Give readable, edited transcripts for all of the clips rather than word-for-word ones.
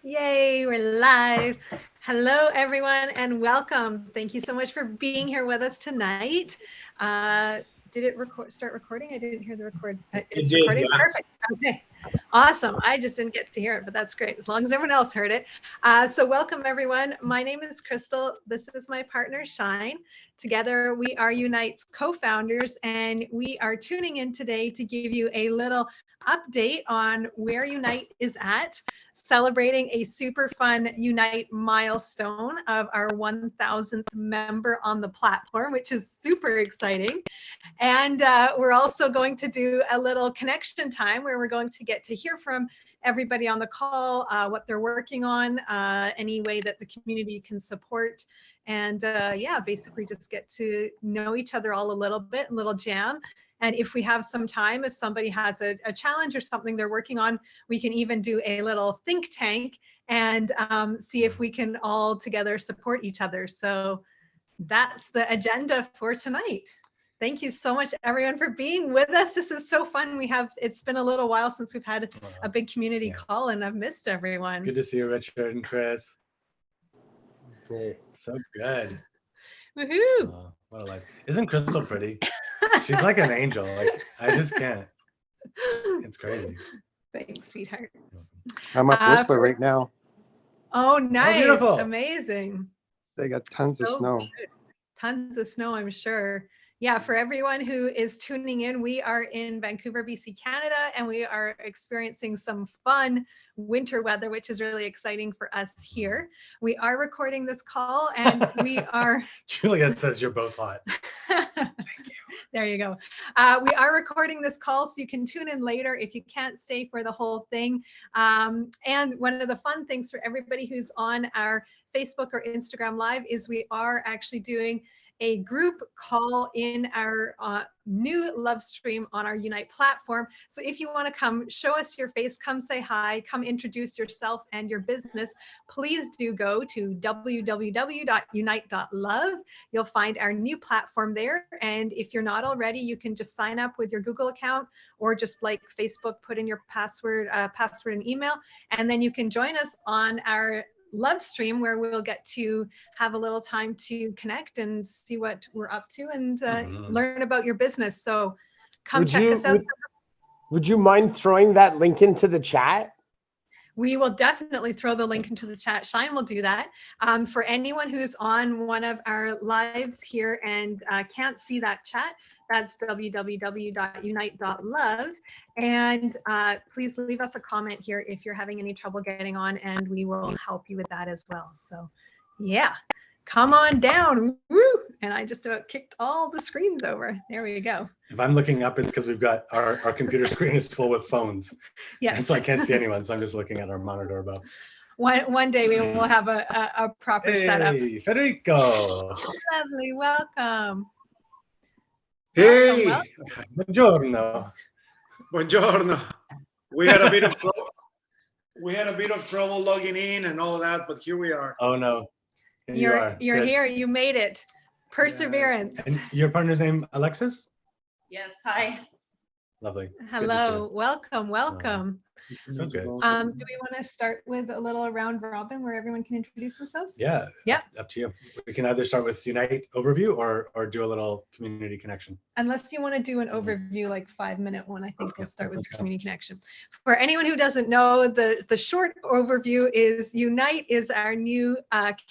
Yay, we're live. Hello, everyone, and welcome. Thank you so much for being here with us tonight. Did it start recording? I didn't hear the record. It It's did, recording? yeah. Perfect. Okay. Awesome. I just didn't get to hear it, but that's great, as long as everyone else heard it. So welcome, everyone. My name is Crystal. This is my partner, Shine. Together, we are Unite's co-founders, and we are tuning in today to give you a little update on where Unite is at, celebrating a super fun Unite milestone of our 1,000th member on the platform, which is super exciting. And we're also going to do a little connection time where we're going to get to hear from everybody on the call, what they're working on, any way that the community can support. And yeah, basically just get to know each other all a little bit, a little jam. And if we have some time, if somebody has a challenge or something they're working on, we can even do a little think tank and see if we can all together support each other. So that's the agenda for tonight. Thank you so much, everyone, for being with us. This is so fun. It's been a little while since we've had a big community call, and I've missed everyone. Good to see you, Richard and Chris. Cool. So good. Woohoo! What a life. Isn't Crystal pretty? She's like an angel. Like, I just can't. It's crazy. Thanks, sweetheart. I'm up Whistler right now. Oh, nice. Oh, beautiful. Amazing. They got tons of snow. Good. Tons of snow, I'm sure. Yeah, for everyone who is tuning in, we are in Vancouver, BC, Canada, and we are experiencing some fun winter weather, which is really exciting for us here. We are recording this call, and we are... Julia says you're both hot. Thank you. There you go. We are recording this call, so you can tune in later if you can't stay for the whole thing. And one of the fun things for everybody who's on our Facebook or Instagram Live is we are actually doing a group call in our new love stream on our Unite platform. So if you want to come show us your face, come say hi, come introduce yourself and your business, please do go to www.unite.love. You'll find our new platform there. And if you're not already, you can just sign up with your Google account or just like Facebook, put in your password and email, and then you can join us on our love stream where we'll get to have a little time to connect and see what we're up to and learn about your business. So come check us out. Would you mind throwing that link into the chat? We will definitely throw the link into the chat. Shine will do that. For anyone who's on one of our lives here and can't see that chat, that's www.unite.love. And please leave us a comment here if you're having any trouble getting on, and we will help you with that as well. So yeah, come on down. Woo! And I just about kicked all the screens over. There we go. If I'm looking up, it's because we've got our computer screen is full with phones. Yes. And so I can't see anyone. So I'm just looking at our monitor above. One day we will have a proper setup. Hey, Federico. Lovely. Welcome. Hey, Buongiorno. buongiorno. We had a bit of trouble. We had a bit of trouble logging in and all that, but here we are. Oh no. And You're Good. here. You made it. Perseverance. And your partner's name, Alexis? Yes, hi. Lovely. Hello. Welcome. So good. Do we want to start with a little round robin where everyone can introduce themselves? Yeah. Yeah. Up to you. We can either start with Unite overview or do a little community connection. Unless you want to do an overview, like 5-minute one, I think Okay, we'll start with let's the go. community connection. For anyone who doesn't know, the short overview is Unite is our new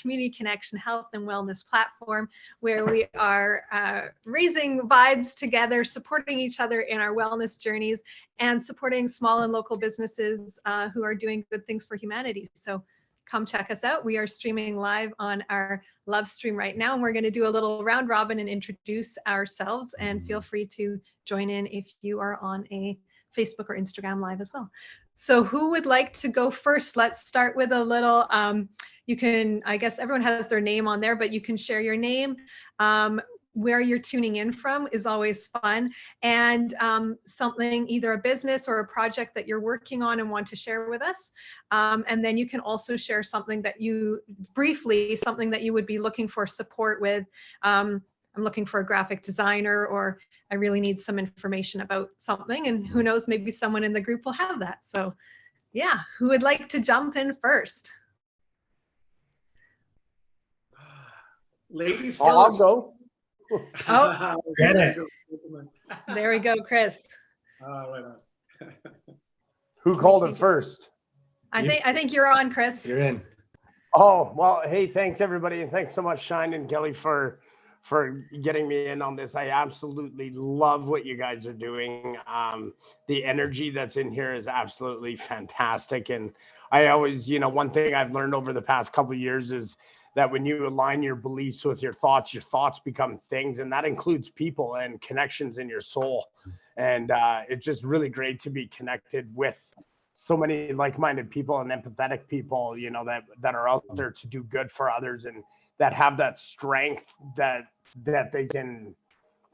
community connection health and wellness platform where we are raising vibes together, supporting each other in our wellness journeys, and supporting small and local businesses who are doing good things for humanity. So come check us out. We are streaming live on our love stream right now, and we're going to do a little round robin and introduce ourselves, and feel free to join in if you are on a Facebook or Instagram live as well. So who would like to go first? Let's start with a little, you can, I guess everyone has their name on there, but you can share your name. Where you're tuning in from is always fun, and something, either a business or a project that you're working on and want to share with us. And then you can also share something that you would be looking for support with. I'm looking for a graphic designer, or I really need some information about something, and who knows, maybe someone in the group will have that. So Yeah, who would like to jump in first? Ladies I'll first. go. Oh. Get it. There we go, Chris. Right on. Who called it first? I think you're on, Chris. You're in. Oh, well, hey, thanks everybody. And thanks so much, Shine and Kelly, for getting me in on this. I absolutely love what you guys are doing. The energy that's in here is absolutely fantastic. And I always, one thing I've learned over the past couple of years is that when you align your beliefs with your thoughts become things, and that includes people and connections in your soul. And it's just really great to be connected with so many like-minded people and empathetic people, that are out there to do good for others and that have that strength that they can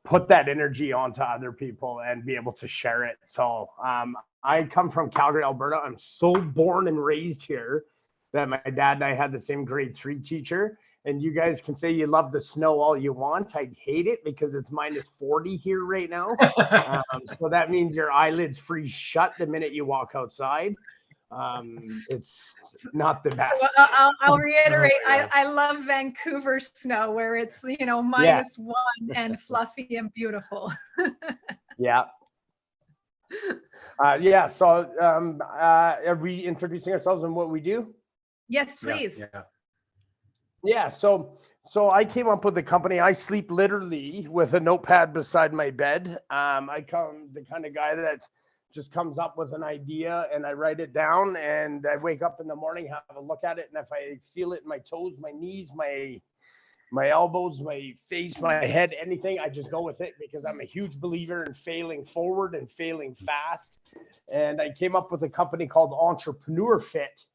put that energy onto other people and be able to share it. So I come from Calgary, Alberta. I'm so born and raised here that my dad and I had the same grade 3 teacher. And you guys can say you love the snow all you want. I hate it because it's -40 here right now. So that means your eyelids freeze shut the minute you walk outside. It's not the best. So I'll reiterate, I love Vancouver snow where it's, -1 and fluffy and beautiful. Yeah. Yeah. So are we introducing ourselves and what we do? Yes, please. Yeah. Yeah, so I came up with the company. I sleep literally with a notepad beside my bed. I come the kind of guy that just comes up with an idea and I write it down and I wake up in the morning, have a look at it, and if I feel it in my toes, my knees, my elbows, my face, my head, anything, I just go with it because I'm a huge believer in failing forward and failing fast. And I came up with a company called Entrepreneur Fit,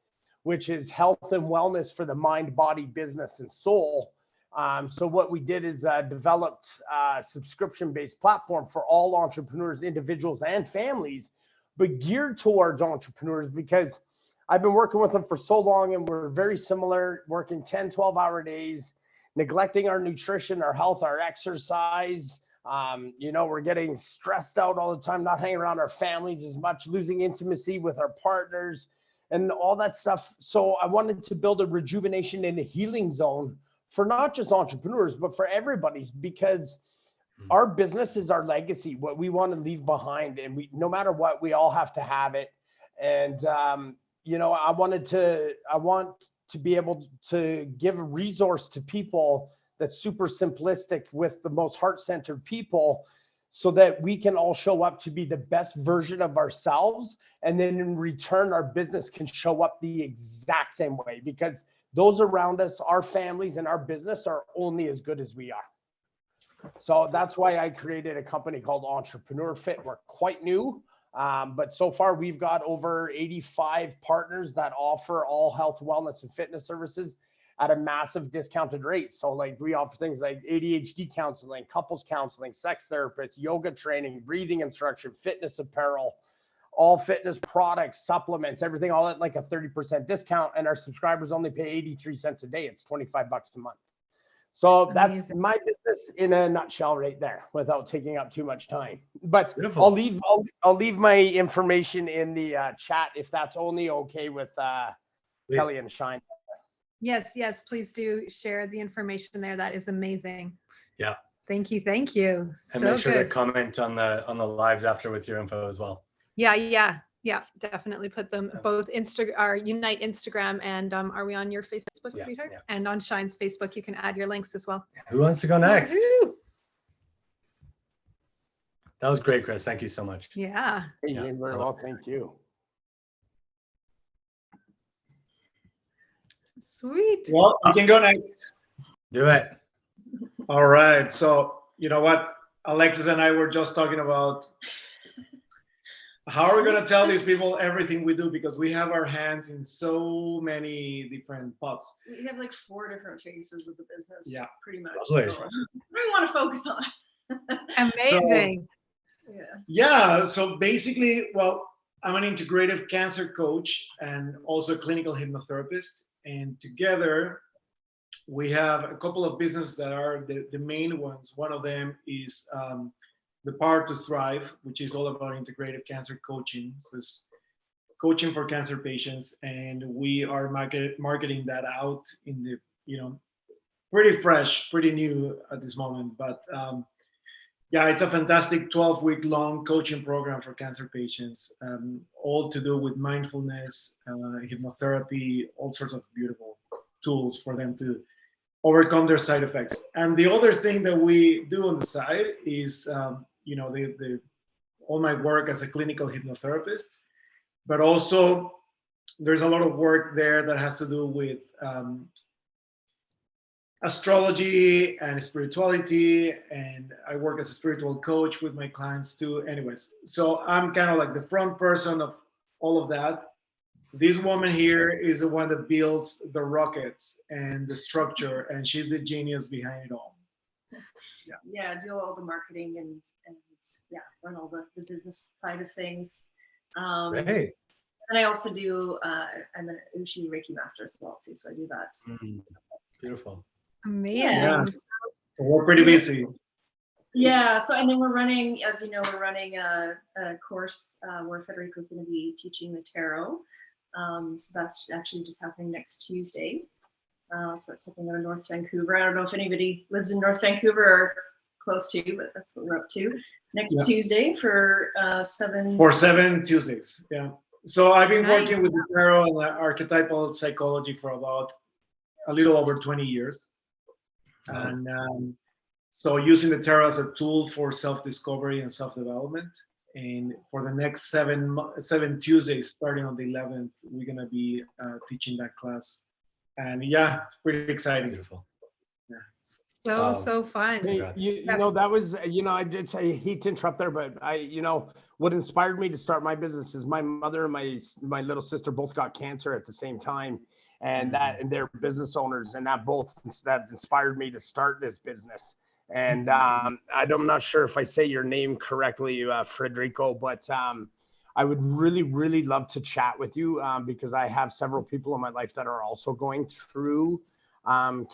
which is health and wellness for the mind, body, business, and soul. So what we did is developed a subscription-based platform for all entrepreneurs, individuals, and families, but geared towards entrepreneurs because I've been working with them for so long and we're very similar, working 10, 12-hour days, neglecting our nutrition, our health, our exercise. We're getting stressed out all the time, not hanging around our families as much, losing intimacy with our partners, and all that stuff. So I wanted to build a rejuvenation and a healing zone for not just entrepreneurs, but for everybody's, because our business is our legacy, what we want to leave behind. And no matter what, we all have to have it. And, I want to be able to give a resource to people that's super simplistic with the most heart-centered people, so that we can all show up to be the best version of ourselves. And then in return, our business can show up the exact same way, because those around us, our families and our business, are only as good as we are. So that's why I created a company called Entrepreneur Fit. We're quite new, but so far we've got over 85 partners that offer all health, wellness, and fitness services at a massive discounted rate. So we offer things like ADHD counseling, couples counseling, sex therapists, yoga training, breathing instruction, fitness apparel, all fitness products, supplements, everything, all at like a 30% discount. And our subscribers only pay 83 cents a day. It's $25 a month. So that's Amazing. my business in a nutshell right there, without taking up too much time. But Beautiful. I'll leave my information in the chat if that's only okay with Please. Kelly and Shine. Yes, please do share the information there. That is amazing. Yeah. Thank you. And make sure to comment on the lives after with your info as well. Yeah. Definitely put them both our Unite Instagram and are we on your Facebook, Yeah, sweetheart? yeah. And on Shine's Facebook, you can add your links as well. Who wants to go next? Woohoo! That was great, Chris. Thank you so much. Yeah. Hey, Yeah. very well, thank you. Sweet. Well, you can go next. Do it. All right. So, you know what? Alexis and I were just talking about how are we going to tell these people everything we do, because we have our hands in so many different pots. We have like 4 different phases of the business. Yeah. Pretty much. Lovely. So, what do we want to focus on? Amazing. Yeah. Yeah. So basically, well, I'm an integrative cancer coach and also a clinical hypnotherapist. And together we have a couple of businesses that are the main ones. One of them is The Power to Thrive, which is all about integrative cancer coaching. So it's coaching for cancer patients, and we are marketing that out in the, pretty fresh, pretty new at this moment. But yeah, it's a fantastic 12-week long coaching program for cancer patients, all to do with mindfulness, hypnotherapy, all sorts of beautiful tools for them to overcome their side effects. And the other thing that we do on the side is, all my work as a clinical hypnotherapist, but also there's a lot of work there that has to do with astrology and spirituality, and I work as a spiritual coach with my clients too. Anyways, so I'm kind of like the front person of all of that. This woman here is the one that builds the rockets and the structure, and she's the genius behind it all. Yeah, do all the marketing and yeah, run all the business side of things. Hey. And I also do, I'm an Uchi Reiki master as well too, so I do that. Beautiful. Amazing. Yeah. So we're pretty busy. Yeah, so and then we're running, as you know, we're running a course where Federico's going to be teaching the tarot. So that's actually just happening next Tuesday. So that's happening out of North Vancouver. I don't know if anybody lives in North Vancouver or close to, but that's what we're up to. Next Tuesday for 7. For 7 Tuesdays, yeah. So I've been Nice. working with the tarot and the archetypal psychology for about a little over 20 years. And so using the tarot as a tool for self-discovery and self-development. And for the next 7 Tuesdays, starting on the 11th, we're gonna be teaching that class. And yeah, it's pretty exciting. Beautiful. So fun. Hey, that was, I did say, I hate to interrupt there, but what inspired me to start my business is my mother and my little sister both got cancer at the same time, and they're business owners, and that inspired me to start this business. And I'm not sure if I say your name correctly, Federico, but I would really, really love to chat with you because I have several people in my life that are also going through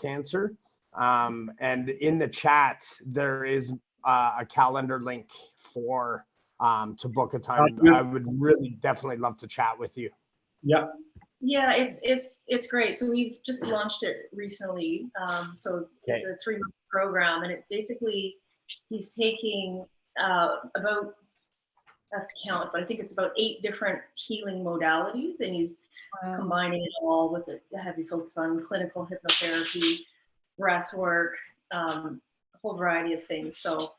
cancer. And in the chat, there is a calendar link for to book a time. I would really definitely love to chat with you. Yeah. Yeah, it's great. So we've just launched it recently. So it's a 3-month program, and it basically, he's taking about, I have to count, but I think it's about 8 different healing modalities, and he's combining it all with a heavy focus on clinical hypnotherapy, breath work, a whole variety of things. So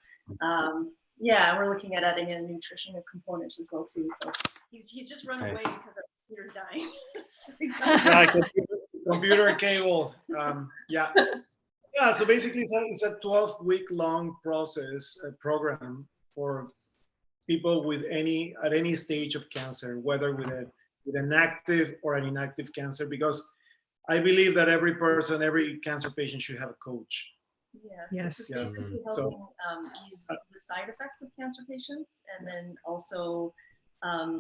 yeah, we're looking at adding in nutrition components as well too. So he's just run away because our computer's dying. So Computer cable. Yeah. So basically it's a 12-week long program for people with at any stage of cancer, whether with an active or an inactive cancer, because I believe that every cancer patient should have a coach. Yes. It's basically helping ease the side effects of cancer patients, and then also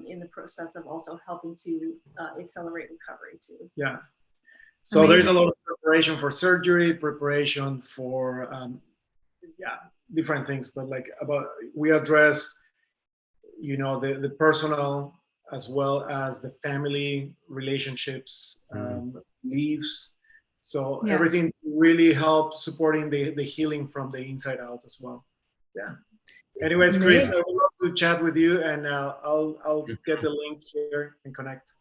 in the process of also helping to accelerate recovery too. Yeah. So there's a lot of preparation for surgery, preparation for different things, but we address, the personal as well as the family relationships, beliefs. So everything really helps supporting the healing from the inside out as well. Yeah. Anyways, Chris, I would love to chat with you, and I'll get the link here and connect.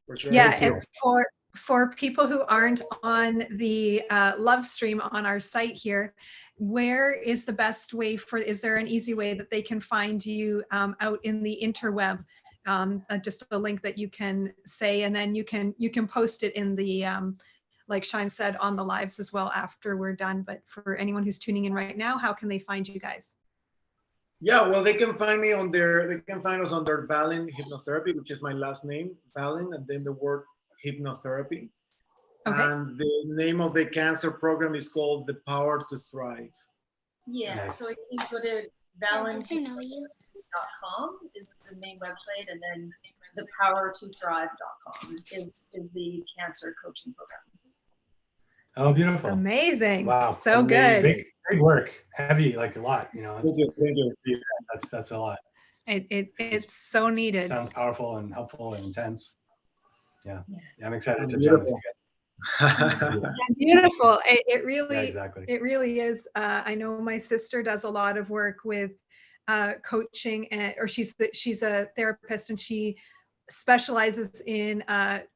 For sure. Yeah, and for people who aren't on the love stream on our site here, where is the best way is there an easy way that they can find you out in the interweb? Just a link that you can say, and then you can post it in the like Shine said, on the lives as well after we're done. But for anyone who's tuning in right now, how can they find you guys? Yeah, well, they can find us under Valin Hypnotherapy, which is my last name, Valin, and then the word hypnotherapy. Okay. And the name of the cancer program is called The Power to Thrive. Yeah, so if you go to valinhypnotherapy.com is the main website, and then thepowertothrive.com is the cancer coaching program. Oh, beautiful. Amazing. Wow. So amazing. good. Big work. Heavy, a lot, Thank you. That's a lot. It's so needed. Sounds powerful and helpful and intense. Yeah, Yeah. I'm excited to jump in. Beautiful. Beautiful. It Yeah, really, exactly. it really is. I know my sister does a lot of work with coaching, or she's a therapist, and she specializes in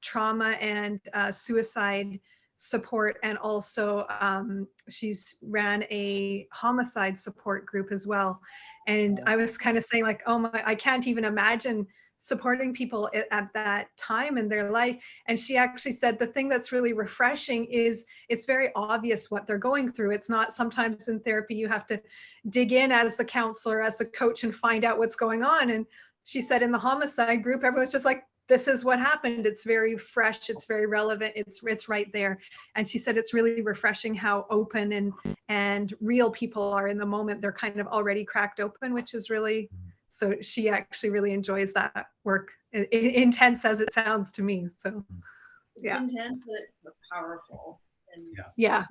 trauma and suicide support, and also she's ran a homicide support group as well. And I was kind of saying, like, oh my, I can't even imagine supporting people at that time in their life. And she actually said the thing that's really refreshing is it's very obvious what they're going through. It's not, sometimes in therapy you have to dig in as the counselor, as the coach, and find out what's going on. And she said in the homicide group, everyone's just like, this is what happened. It's very fresh. It's very relevant. It's right there. And she said it's really refreshing how open and real people are in the moment. They're kind of already cracked open, which is really, so she actually really enjoys that work, intense as it sounds to me. So yeah. Intense but powerful. And Yeah.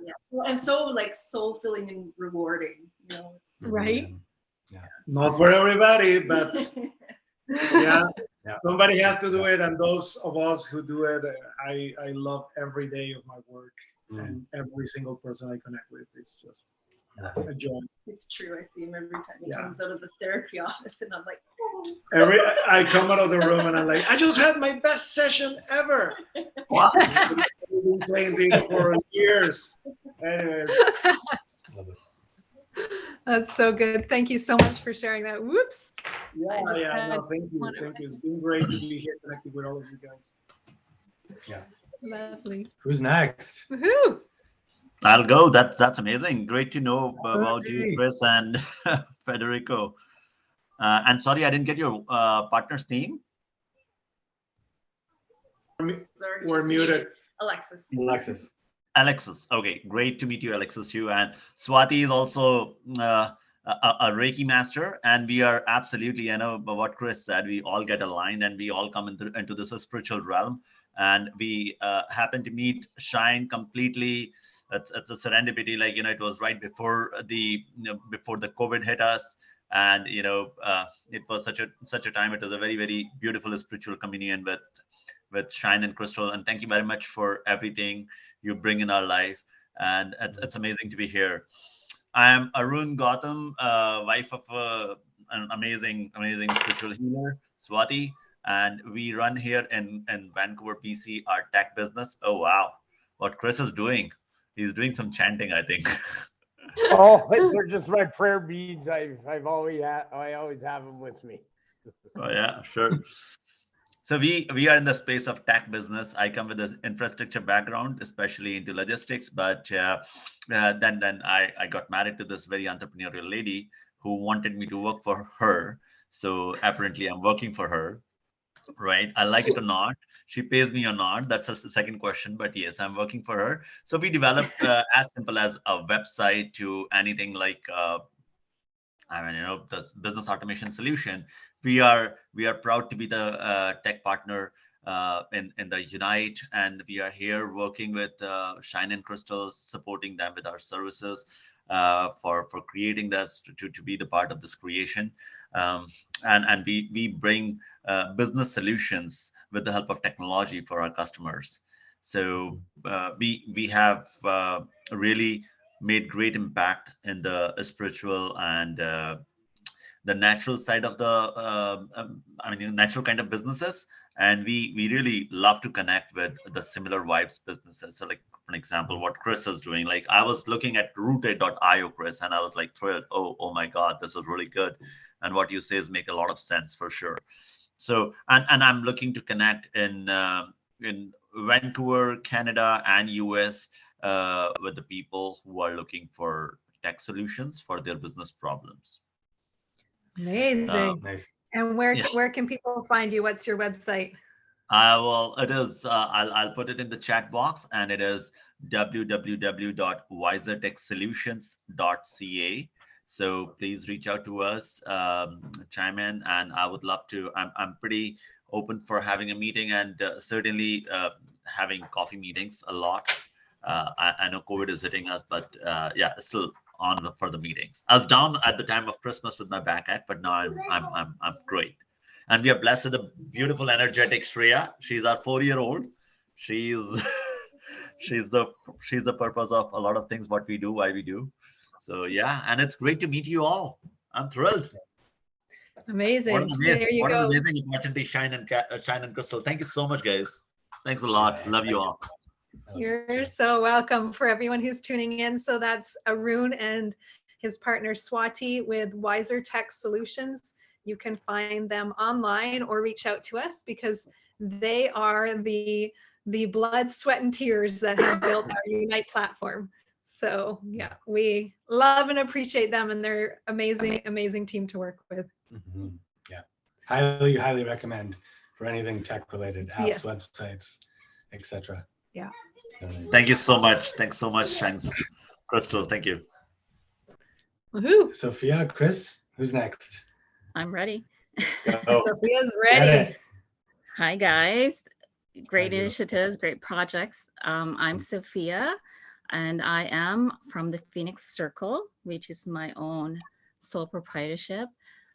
and so like soul filling and rewarding, you know. Right. Not for everybody, but yeah, Yeah. somebody has to do it. And those of us who do it, I love every day of my work, and every single person I connect with is just a joy. It's true. I see him every time he Yeah. comes out of the therapy office, and I'm like, oh. I come out of the room and I'm like, I just had my best session ever. Wow. I've been saying this for years. Anyways, Love it. That's so good. Thank you so much for sharing that. Whoops. yeah, just yeah, had no, thank you, one of thank you. It's been great to be here connected with all of you guys. Lovely. Who's next? Woohoo. I'll go. That's amazing. Great to know about you, Okay. Chris and Federico. And sorry, I didn't get your partner's name. Sorry, We're muted. Alexis. Alexis. Alexis. Okay, great to meet you, Alexis, too. And Swati is also a Reiki master, and we are absolutely, I know what Chris said, we all get aligned and we all come into this spiritual realm. And we happen to meet Shine completely. It's a serendipity, like, it was right before before the COVID hit us. And, it was such a time. It was a very, very beautiful spiritual communion with Shine and Crystal. And thank you very much for everything you bring in our life. And it's amazing to be here. I am Arun Gautam, wife of an amazing spiritual healer, Swati. And we run here in Vancouver, BC, our tech business. Oh, wow. What Chris is doing. He's doing some chanting, I think. Oh, they're just my prayer beads. I always have them with me. Oh, yeah, sure. So we are in the space of tech business. I come with an infrastructure background, especially into logistics. But then I got married to this very entrepreneurial lady who wanted me to work for her. So apparently I'm working for her, right? I like it or not. She pays me or not. That's just the second question. But yes, I'm working for her. So we developed as simple as a website to anything like the business automation solution. We are proud to be the tech partner in the Unite, and we are here working with Shine and Crystal, supporting them with our services for creating this to be the part of this creation. And we bring business solutions with the help of technology for our customers. So we have really made great impact in the spiritual and the natural side of the natural kind of businesses. And we really love to connect with the similar vibes businesses. So like, for example, what Chris is doing, like I was looking at rooted.io, Chris, and I was like thrilled. Oh my God, this is really good. And what you say is make a lot of sense for sure. So, and I'm looking to connect in Vancouver, Canada, and US with the people who are looking for tech solutions for their business problems. Amazing. Nice. And where can people find you? What's your website? Well, it is. I'll put it in the chat box, and it is www.wisertechsolutions.ca. So please reach out to us, chime in, and I would love to. I'm pretty open for having a meeting, and certainly having coffee meetings a lot. I know COVID is hitting us, but yeah, still for the meetings. I was down at the time of Christmas with my back ache, but now I'm great. And we are blessed with a beautiful, energetic Shreya. She's our 4-year-old. She's she's the purpose of a lot of things what we do, why we do. So yeah, and it's great to meet you all. I'm thrilled. Amazing. What an There you what go. an amazing opportunity, Shine and Crystal. Thank you so much, guys. Thanks a lot. Love you all. You're so welcome. For everyone who's tuning in. So that's Arun and his partner Swati with Wiser Tech Solutions. You can find them online or reach out to us because they are the blood, sweat, and tears that have built our Unite platform. So yeah, we love and appreciate them, and they're amazing, amazing team to work with. Mhm. Yeah, highly recommend for anything tech related, apps, Yes. websites, etc. Yeah. Thank you so much. Thanks so much, Shine. Crystal, thank you. Woohoo! Sophia, Chris, who's next? I'm ready. Go. Sophia's Get ready. it. Hi, guys. Great Hi, you. initiatives, great projects. I'm Sophia, and I am from the Phoenix Circle, which is my own sole proprietorship,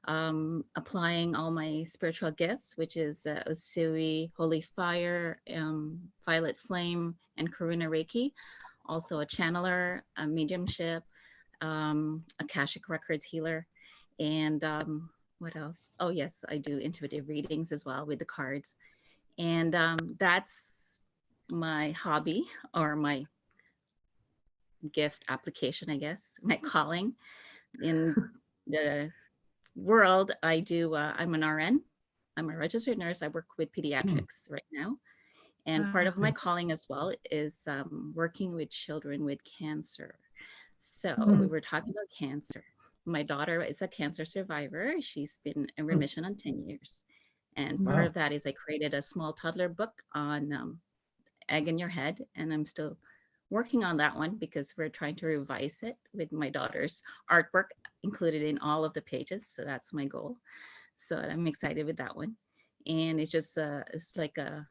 applying all my spiritual gifts, which is Usui, Holy Fire, Violet Flame, and Karuna Reiki. Also a channeler, a mediumship, Akashic Records healer, and what else? Oh, yes, I do intuitive readings as well with the cards. And that's my hobby or my gift application, I guess, my calling. In the world, I do, I'm an RN. I'm a registered nurse. I work with pediatrics right now. And part of my calling as well is working with children with cancer. So we were talking about cancer. My daughter is a cancer survivor. She's been in remission on 10 years. And part Wow. of that is I created a small toddler book on egg in your head. And I'm still working on that one because we're trying to revise it with my daughter's artwork included in all of the pages. So that's my goal. So I'm excited with that one. And it's just, it's like a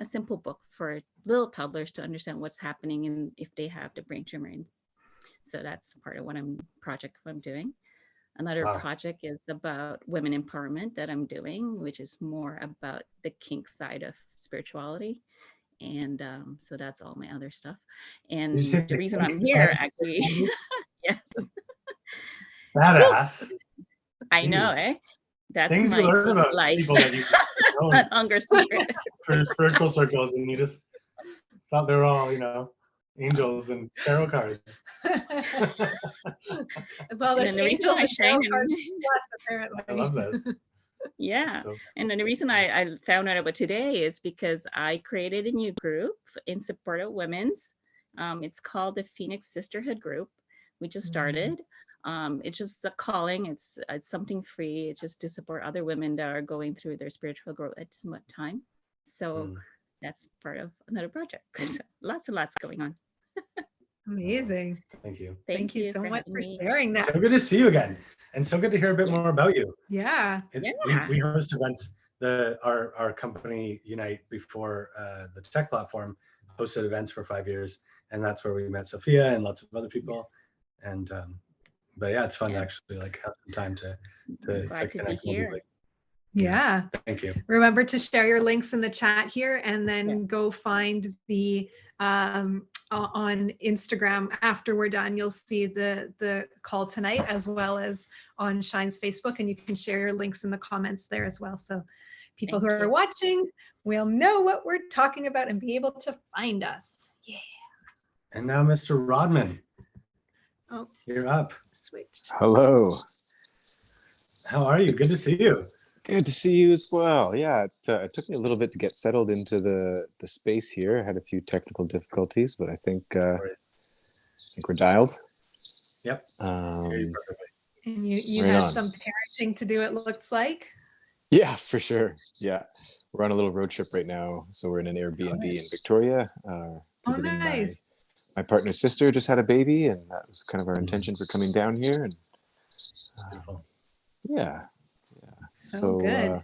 simple book for little toddlers to understand what's happening and if they have the brain tumor. So that's part of what I'm doing. Another Wow. project is about women empowerment that I'm doing, which is more about the kink side of spirituality. And so that's all my other stuff. And You say the the reason kink I'm here, side of actually, yes, Badass. I know, Jeez. eh? That's Things you my learn secret about life, people that you know not hunger secret. for spiritual circles, and you just thought they were all, angels and tarot cards. Well, And there's then the reason angels I and tarot shine cards and plus, apparently. I love this. yeah. So, And then the reason I found out about today is because I created a new group in support of women's. It's called the Phoenix Sisterhood Group. We just started. It's just a calling. It's something free. It's just to support other women that are going through their spiritual growth at this time. So that's part of another project. Lots and lots going on. Amazing. thank you. Thank you so much having for me. sharing that. So good to see you again, and so good to hear a bit more about you. Yeah. Yeah. We host events. Our company Unite before the tech platform hosted events for 5 years, and that's where we met Sophia and lots of other people. And but yeah, it's fun to actually have some time to Glad to be connect. here. Yeah. Thank you. Remember to share your links in the chat here and then go find the on Instagram after we're done. You'll see the call tonight as well as on Shine's Facebook, and you can share your links in the comments there as well. So people who Thank are you. watching will know what we're talking about and be able to find us. Yeah. And now, Mr. Rodman, Oh, you're up. switch. Hello. How are you? Good to see you. Good to see you as well. Yeah, it took me a little bit to get settled into the space here. I had a few technical difficulties, but I think we're dialed. Yep. Hear you perfectly. And you Right had on. some parenting to do, it looks like. Yeah, for sure. Yeah, we're on a little road trip right now, so we're in an Airbnb in Victoria. Visiting nice. my partner's sister just had a baby, and that was kind of our intention for coming down here. And Beautiful. yeah. So So good.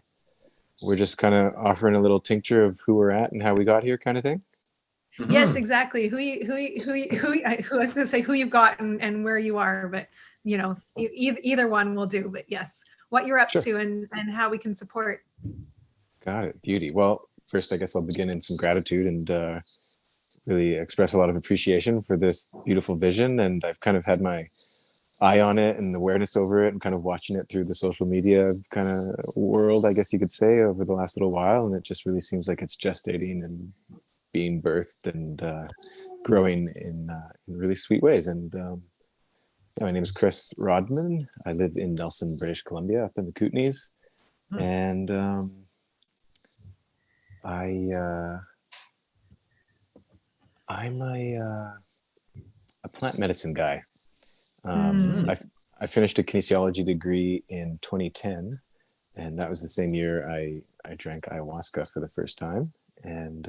we're just kind of offering a little tincture of who we're at and how we got here, kind of thing. Yes, Mhm. exactly. Who I was gonna say who you've got and where you are, but either one will do. But yes, what you're up Sure. to and how we can support. Got it. Beauty. Well, first, I guess I'll begin in some gratitude and really express a lot of appreciation for this beautiful vision. And I've kind of had my eye on it and awareness over it and kind of watching it through the social media kind of world, I guess you could say, over the last little while. And it just really seems like it's gestating and being birthed and growing in really sweet ways. And my name is Chris Rodman. I live in Nelson, British Columbia, up in the Kootenays. And I'm a plant medicine guy. I finished a kinesiology degree in 2010, and that was the same year I drank ayahuasca for the first time. And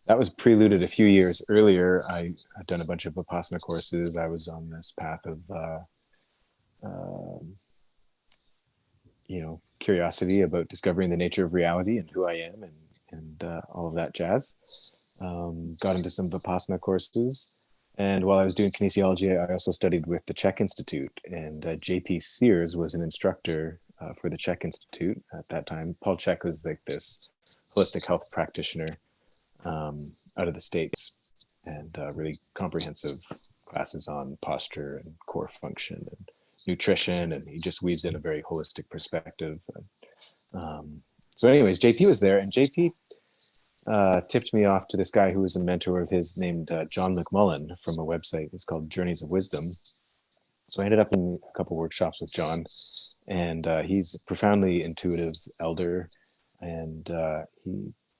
that was preluded a few years earlier. I had done a bunch of Vipassana courses. I was on this path of, curiosity about discovering the nature of reality and who I am and all of that jazz. Got into some Vipassana courses. And while I was doing kinesiology, I also studied with the CHEK Institute. And JP Sears was an instructor for the CHEK Institute at that time. Paul Chek was like this holistic health practitioner out of the States, and really comprehensive classes on posture and core function and nutrition. And he just weaves in a very holistic perspective. So anyways, JP was there, and JP tipped me off to this guy who was a mentor of his named John McMullen from a website. It's called Journeys of Wisdom. So I ended up in a couple workshops with John, and he's a profoundly intuitive elder, and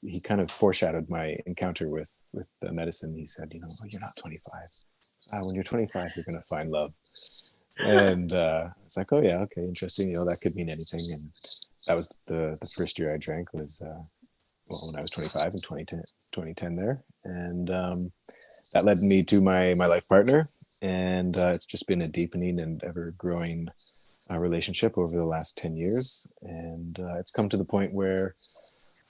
he kind of foreshadowed my encounter with the medicine. He said, oh, you're not 25. When you're 25, you're going to find love. And it's like, oh yeah, okay, interesting. That could mean anything. And that was the first year I drank was when I was 25 in 2010 there. And that led me to my life partner. And it's just been a deepening and ever growing relationship over the last 10 years. And it's come to the point where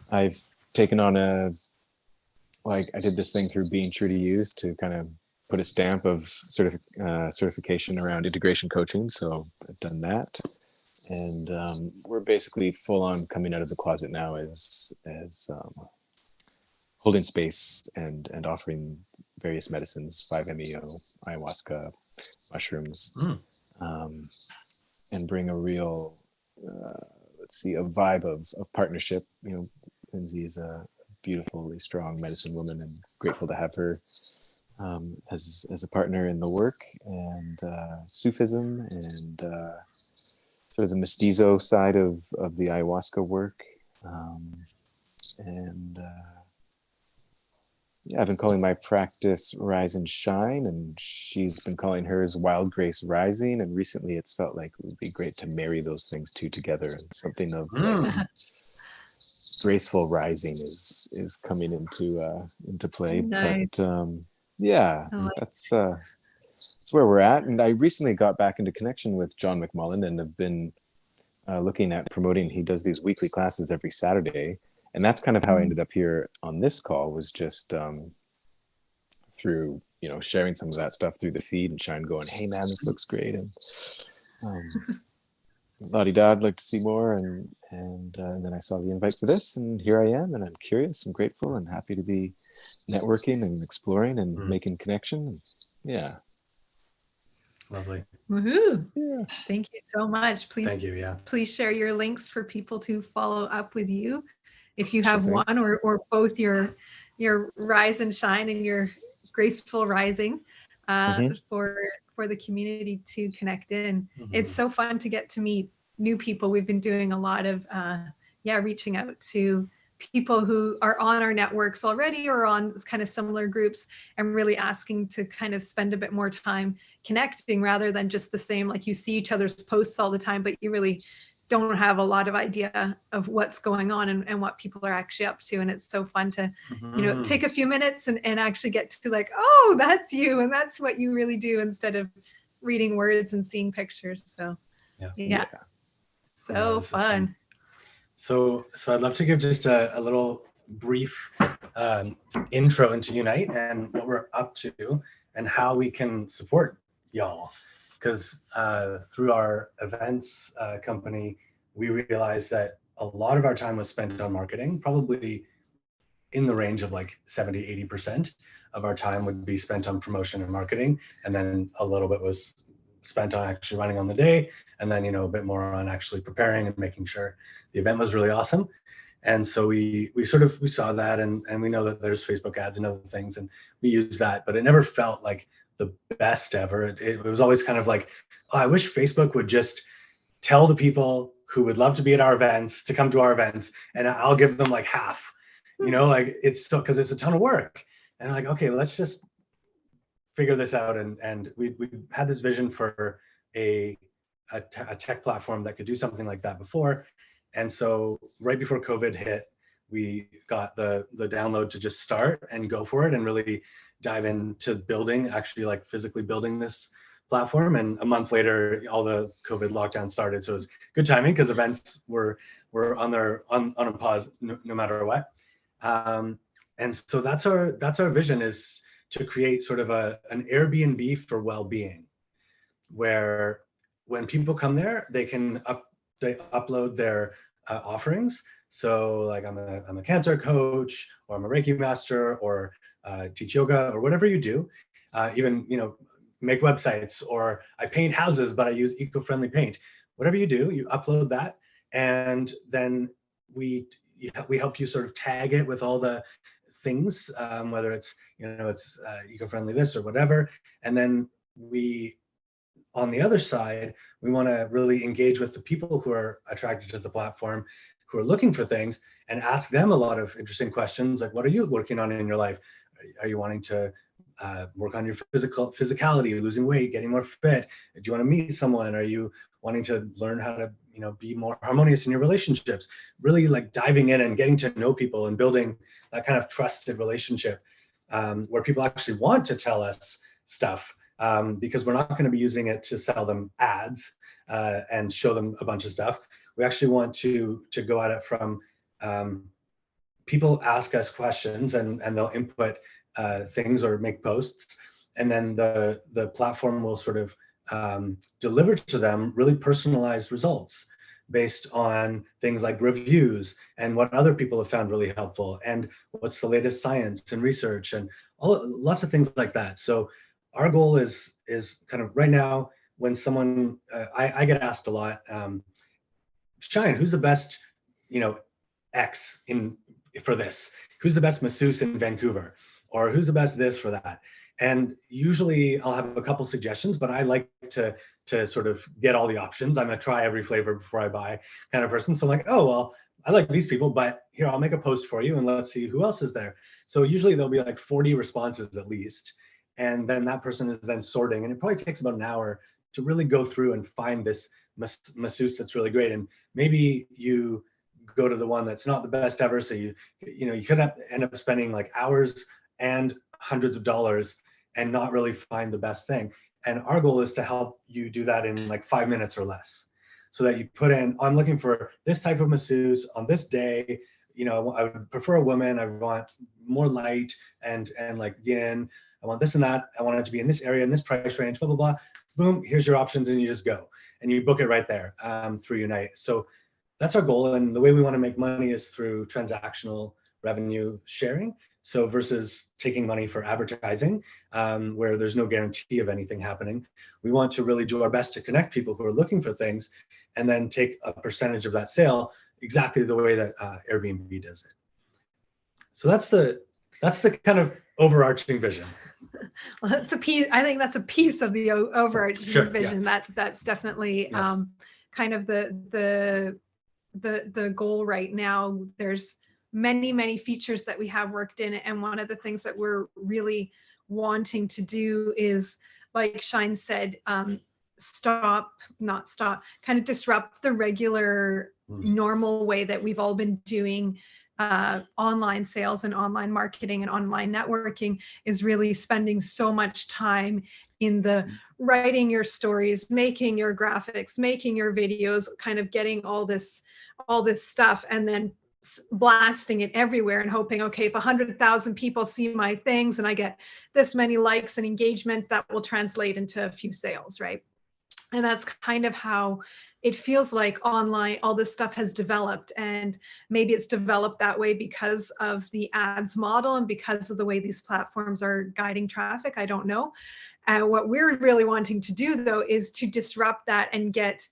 I've taken on I did this thing through Being True to Use to kind of put a stamp of certification around integration coaching. So I've done that. And we're basically full on coming out of the closet now as holding space and offering various medicines, 5-MeO, ayahuasca, mushrooms, and bring a real, a vibe of partnership. Lindsay is a beautifully strong medicine woman, and grateful to have her as a partner in the work, and Sufism and sort of the mestizo side of the ayahuasca work. I've been calling my practice Rise and Shine, and she's been calling hers Wild Grace Rising. And recently it's felt like it would be great to marry those things two together, and something of graceful rising is coming into play. Nice. But that's where we're at. And I recently got back into connection with John McMullen and have been looking at promoting. He does these weekly classes every Saturday, and that's kind of how I ended up here on this call, was just through sharing some of that stuff through the feed, and Shine going, hey man, this looks great, and la-di-da, I'd like to see more, and then I saw the invite for this, and here I am, and I'm curious and grateful and happy to be networking and exploring and making connection. Yeah. Lovely. Woohoo. Yeah. Thank you so much. Please, Thank you. Yeah. please share your links for people to follow up with you. If you Sure have thing. one or both your Rise and Shine and your Graceful Rising for the community to connect in. It's so fun to get to meet new people. We've been doing a lot of reaching out to people who are on our networks already or on kind of similar groups, and really asking to kind of spend a bit more time connecting rather than just the same, like you see each other's posts all the time, but you really don't have a lot of idea of what's going on and what people are actually up to. And it's so fun to, take a few minutes and actually get to like, oh, that's you. And that's what you really do, instead of reading words and seeing pictures. So yeah. So this is fun. So I'd love to give just a little brief intro into Unite and what we're up to and how we can support y'all. Because through our events company, we realized that a lot of our time was spent on marketing, probably in the range of like 70–80% of our time would be spent on promotion and marketing. And then a little bit was spent on actually running on the day. And then, a bit more on actually preparing and making sure the event was really awesome. And so we saw that, and we know that there's Facebook ads and other things, and we use that, but it never felt like the best ever. It was always kind of like, oh, I wish Facebook would just tell the people who would love to be at our events to come to our events, and I'll give them like half, like it's still, because it's a ton of work. And like, okay, let's just figure this out. And we had this vision for a tech platform that could do something like that before. And so right before COVID hit, we got the download to just start and go for it and really dive into building, actually like physically building this platform. And a month later, all the COVID lockdown started. So it was good timing because events were on a pause no matter what. And so that's our vision, is to create sort of an Airbnb for well-being, where when people come there, they can upload their offerings. So like I'm a cancer coach, or I'm a Reiki master, or teach yoga, or whatever you do, even make websites, or I paint houses but I use eco-friendly paint. Whatever you do, you upload that, and then we help you sort of tag it with all the things, whether it's it's eco-friendly this or whatever. And then on the other side, we want to really engage with the people who are attracted to the platform, who are looking for things, and ask them a lot of interesting questions, like, what are you working on in your life? Are you wanting to work on your physicality, losing weight, getting more fit? Do you want to meet someone? Are you wanting to learn how to be more harmonious in your relationships? Really like diving in and getting to know people and building that kind of trusted relationship, where people actually want to tell us stuff. Because we're not going to be using it to sell them ads and show them a bunch of stuff. We actually want to go at it from people ask us questions, and they'll input things or make posts, and then the platform will sort of deliver to them really personalized results based on things like reviews and what other people have found really helpful, and what's the latest science and research, and lots of things like that. So our goal is kind of right now, when someone, I get asked a lot, Shine, who's the best, X for this? Who's the best masseuse in Vancouver? Or who's the best this for that? And usually I'll have a couple suggestions, but I like to sort of get all the options. I'm a try every flavor before I buy kind of person. So I'm like, oh, well, I like these people, but here, I'll make a post for you and let's see who else is there. So usually there'll be like 40 responses at least. And then that person is then sorting, and it probably takes about an hour to really go through and find this masseuse that's really great. And maybe you go to the one that's not the best ever, so you could end up spending like hours and hundreds of dollars and not really find the best thing. And our goal is to help you do that in like 5 minutes or less, so that you put in, I'm looking for this type of masseuse on this day. I would prefer a woman. I want more light and like yin. I want this and that. I want it to be in this area, in this price range, blah, blah, blah. Boom, here's your options, and you just go. And you book it right there through Unite. So that's our goal. And the way we want to make money is through transactional revenue sharing. So versus taking money for advertising, where there's no guarantee of anything happening, we want to really do our best to connect people who are looking for things, and then take a percentage of that sale, exactly the way that Airbnb does it. So that's the kind of overarching vision. Well, that's a piece. I think that's a piece of the overarching vision. Yeah. That's definitely Yes. kind of the goal right now. There's many features that we have worked in, and one of the things that we're really wanting to do is, like Shine said, kind of disrupt the regular normal way that we've all been doing online sales and online marketing and online networking, is really spending so much time in the writing your stories, making your graphics, making your videos, kind of getting all this stuff, and then blasting it everywhere and hoping, okay, if 100,000 people see my things and I get this many likes and engagement, that will translate into a few sales, right? And that's kind of how it feels like online, all this stuff has developed. And maybe it's developed that way because of the ads model and because of the way these platforms are guiding traffic. I don't know. What we're really wanting to do, though, is to disrupt that and get,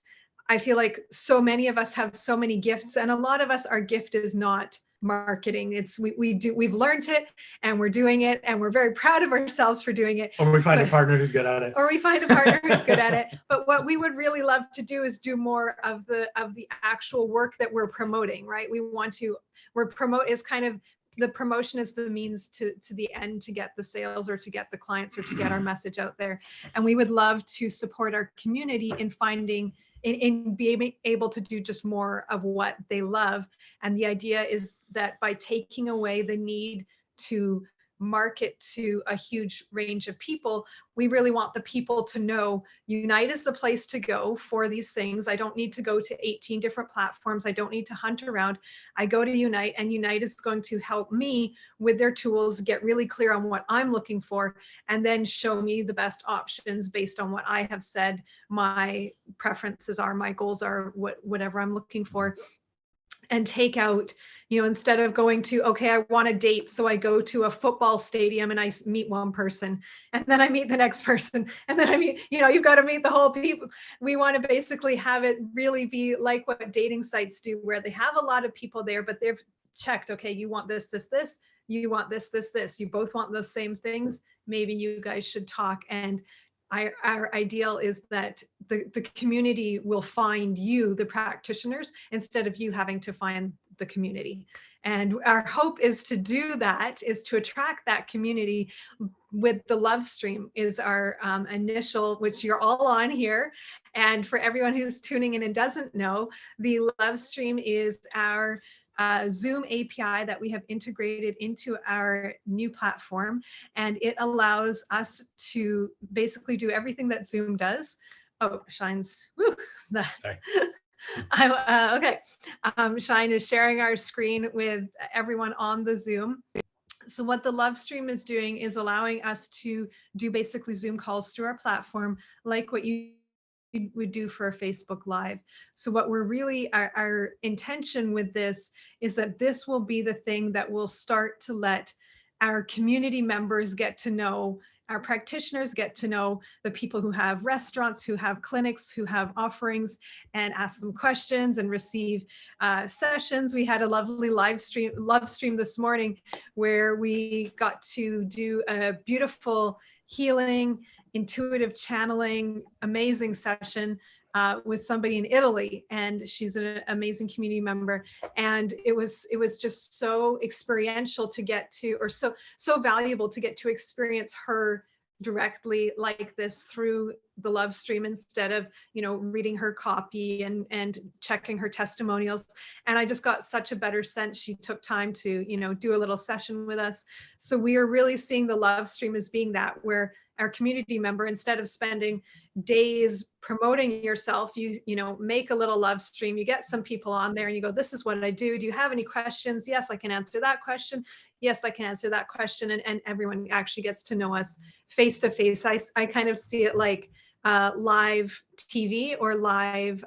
I feel like so many of us have so many gifts, and a lot of us, our gift is not marketing. It's we've learned it and we're doing it and we're very proud of ourselves for doing it. Or we find a partner who's good at it. Or we find a partner who's good at it. But what we would really love to do is do more of the actual work that we're promoting, right? Is kind of the promotion is the means to the end, to get the sales or to get the clients or to get our message out there. And we would love to support our community in finding in being able to do just more of what they love. And the idea is that by taking away the need to market to a huge range of people, we really want the people to know Unite is the place to go for these things. I don't need to go to 18 different platforms. I don't need to hunt around. I go to Unite, and Unite is going to help me with their tools, get really clear on what I'm looking for, and then show me the best options based on what I have said my preferences are, my goals are, whatever I'm looking for. And take out, instead of going to, okay, I want a date, so I go to a football stadium and I meet one person, and then I meet the next person, and then I meet, you've got to meet the whole people. We want to basically have it really be like what dating sites do, where they have a lot of people there, but they've checked, okay, you want this, you want this, you both want those same things. Maybe you guys should talk. And our ideal is that the community will find you, the practitioners, instead of you having to find the community. And our hope is to do that, is to attract that community with the Love Stream is our initial, which you're all on here. And for everyone who's tuning in and doesn't know, the Love Stream is our Zoom API that we have integrated into our new platform, and it allows us to basically do everything that Zoom does. Oh, Shine's, woo, Sorry. Okay. Shine is sharing our screen with everyone on the Zoom. So what the Love Stream is doing is allowing us to do basically Zoom calls through our platform, like what you would do for a Facebook Live. So what we're really, our intention with this is that this will be the thing that will start to let our community members get to know, our practitioners get to know the people who have restaurants, who have clinics, who have offerings, and ask them questions and receive sessions. We had a lovely Love Stream this morning where we got to do a beautiful healing, intuitive channeling, amazing session with somebody in Italy, and she's an amazing community member. And it was just so experiential to get to, or so valuable to get to experience her directly like this through the Love Stream, instead of reading her copy and checking her testimonials. And I just got such a better sense. She took time to do a little session with us. So we are really seeing the Love Stream as being that, where our community member, instead of spending days promoting yourself, you make a little Love Stream, you get some people on there and you go, this is what I do you have any questions? Yes, I can answer that question. Yes, I can answer that question. And everyone actually gets to know us face to face. I kind of see it like live TV or live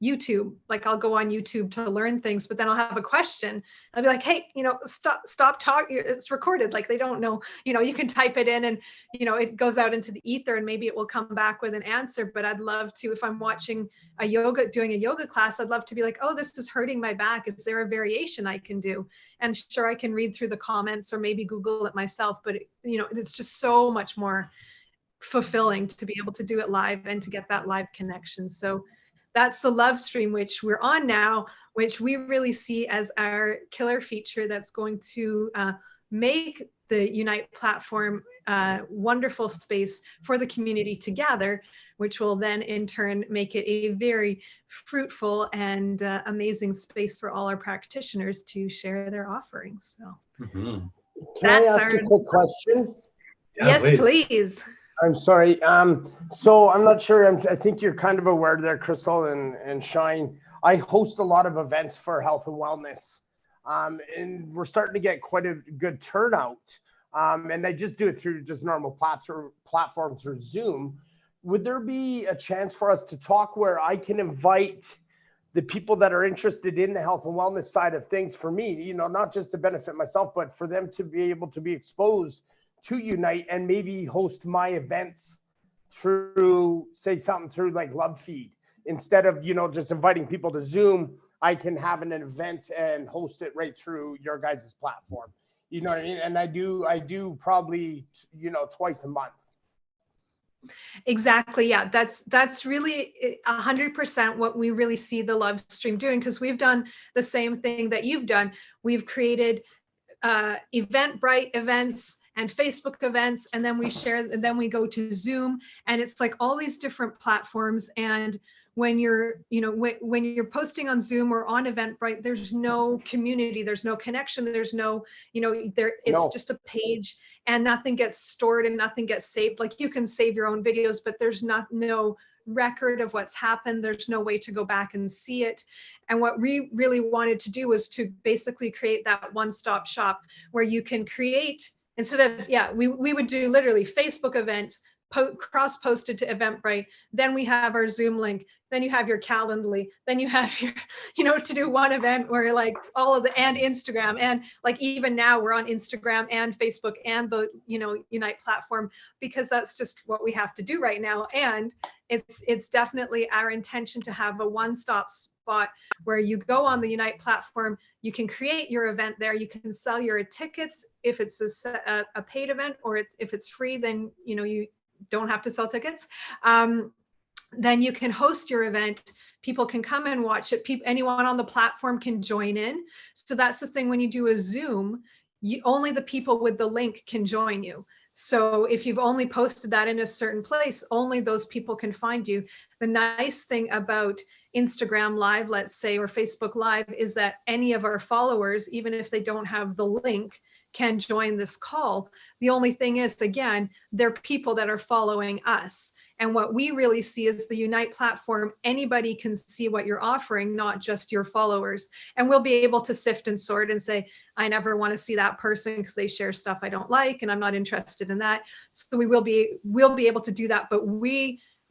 YouTube. Like I'll go on YouTube to learn things, but then I'll have a question. I'll be like, hey, stop talking. It's recorded. Like they don't know, you can type it in and, it goes out into the ether and maybe it will come back with an answer. But I'd love to, if I'm watching doing a yoga class, I'd love to be like, oh, this is hurting my back. Is there a variation I can do? And sure, I can read through the comments or maybe Google it myself, but it's just so much more fulfilling to be able to do it live and to get that live connection. So that's the Love Stream, which we're on now, which we really see as our killer feature that's going to make the Unite platform a wonderful space for the community to gather, which will then in turn make it a very fruitful and amazing space for all our practitioners to share their offerings. So Can I ask a quick question? Yeah, yes, please. I'm sorry. So I'm not sure. I think you're kind of aware there, Crystal and Shine. I host a lot of events for health and wellness. And we're starting to get quite a good turnout. And I just do it through just normal platforms through Zoom. Would there be a chance for us to talk where I can invite the people that are interested in the health and wellness side of things for me, you know, not just to benefit myself, but for them to be able to be exposed to Unite and maybe host my events through, say something through like LoveFeed, instead of, you know, just inviting people to Zoom, I can have an event and host it right through your guys' platform. You know what I mean? And I do probably, you know, twice a month. Exactly. Yeah, that's really 100% what we really see the Love Stream doing, because we've done the same thing that you've done. We've created Eventbrite events and Facebook events, and then we share, and then we go to Zoom, and it's like all these different platforms. And when you're, you know, when you're posting on Zoom or on Eventbrite, there's no community, there's no connection, there's no, you know, it's just a page, and nothing gets stored and nothing gets saved. Like you can save your own videos, but there's no record of what's happened. There's no way to go back and see it. And what we really wanted to do was to basically create that one-stop shop where you can create, instead of, we would do literally Facebook event, cross-posted to Eventbrite, then we have our Zoom link, then you have your Calendly, then you have your, you know, to do one event where like all of the, and Instagram, and like even now we're on Instagram and Facebook and the, you know, Unite platform, because that's just what we have to do right now. And it's definitely our intention to have a one-stop spot where you go on the Unite platform, you can create your event there, you can sell your tickets if it's a paid event, or if it's free, then, you know, you don't have to sell tickets. Then you can host your event. People can come and watch it. Anyone on the platform can join in. So that's the thing, when you do a Zoom, only the people with the link can join you. So if you've only posted that in a certain place, only those people can find you. The nice thing about Instagram Live, let's say, or Facebook Live, is that any of our followers, even if they don't have the link, can join this call. The only thing is, again, they're people that are following us. And what we really see is the Unite platform, anybody can see what you're offering, not just your followers. And we'll be able to sift and sort and say, I never want to see that person because they share stuff I don't like, and I'm not interested in that. So we'll be able to do that. But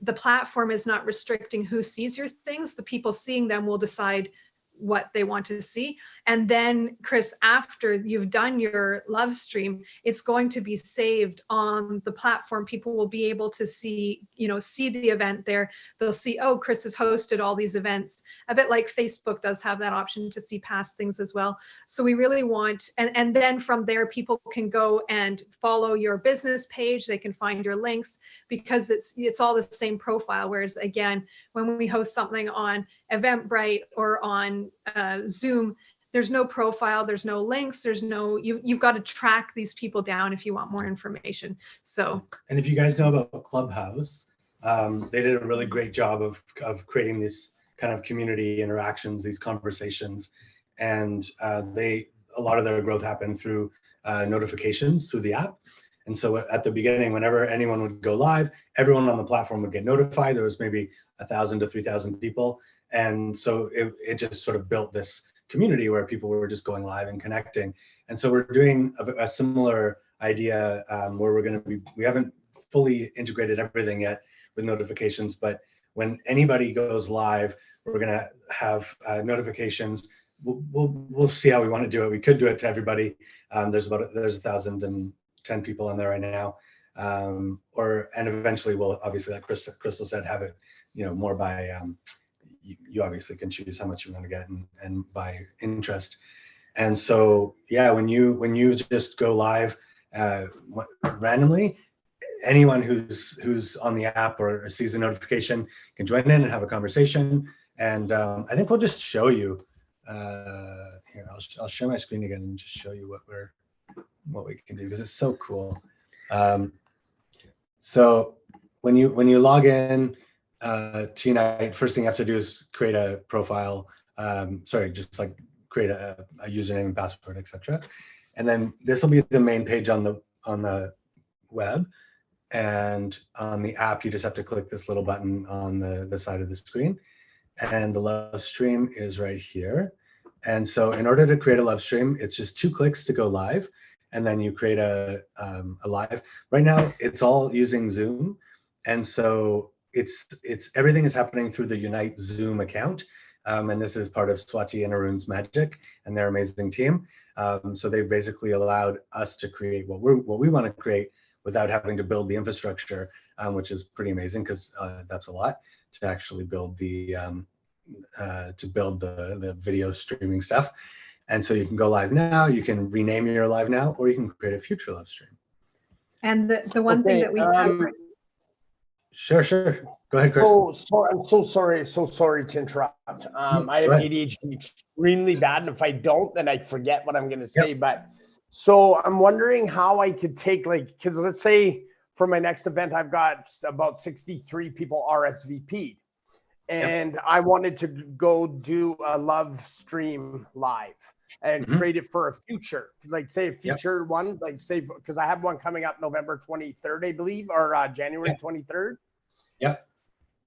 the platform is not restricting who sees your things. The people seeing them will decide what they want to see. And then, Chris, after you've done your Love Stream, it's going to be saved on the platform. People will be able to see the event there. They'll see, oh, Chris has hosted all these events, a bit like Facebook does have that option to see past things as well. So we really want, and then from there, people can go and follow your business page. They can find your links, because it's all the same profile. Whereas again, when we host something on Eventbrite or on Zoom, there's no profile, there's no links, there's no, you've got to track these people down if you want more information. So, and if you guys know about Clubhouse, they did a really great job of creating this kind of community interactions, these conversations, and a lot of their growth happened through notifications through the app. And so at the beginning, whenever anyone would go live, everyone on the platform would get notified. There was maybe 1,000 to 3,000 people. And so it just sort of built this community where people were just going live and connecting. And so we're doing a similar idea where we haven't fully integrated everything yet with notifications, but when anybody goes live, we're gonna have notifications. We'll see how we want to do it. We could do it to everybody. There's 1,010 people on there right now. And eventually we'll, obviously, like Crystal said, have it, more by, you obviously can choose how much you want to get and by interest. And so, yeah, when you just go live randomly, anyone who's on the app or sees the notification can join in and have a conversation. And I think we'll just show you here. I'll share my screen again and just show you what we can do, because it's so cool. So when you log in to Unite, first thing you have to do is create a profile. Just like create a username and password, etc. And then this will be the main page on the web. And on the app, you just have to click this little button on the side of the screen. and the love stream is right here. And so in order to create a love stream, it's just 2 clicks to go live, and then you create a live. Right now, it's all using Zoom, and so it's everything is happening through the Unite Zoom account, and this is part of Swati and Arun's magic and their amazing team. So they've basically allowed us to create what we want to create without having to build the infrastructure, which is pretty amazing because that's a lot to actually build the video streaming stuff. And so you can go live now, you can rename your live now, or you can create a future live stream. And the one thing that we have, Sure. Go ahead, Chris. I'm so sorry to interrupt. I have ADHD extremely bad, and if I don't, then I forget what I'm going to say. Yep. But so I'm wondering how I could take, like, because let's say for my next event, I've got about 63 people RSVP'd, and I wanted to go do a love stream live and trade it for a future, like say a future one, like say, because I have one coming up November 23rd, I believe, or January 23rd. Yep.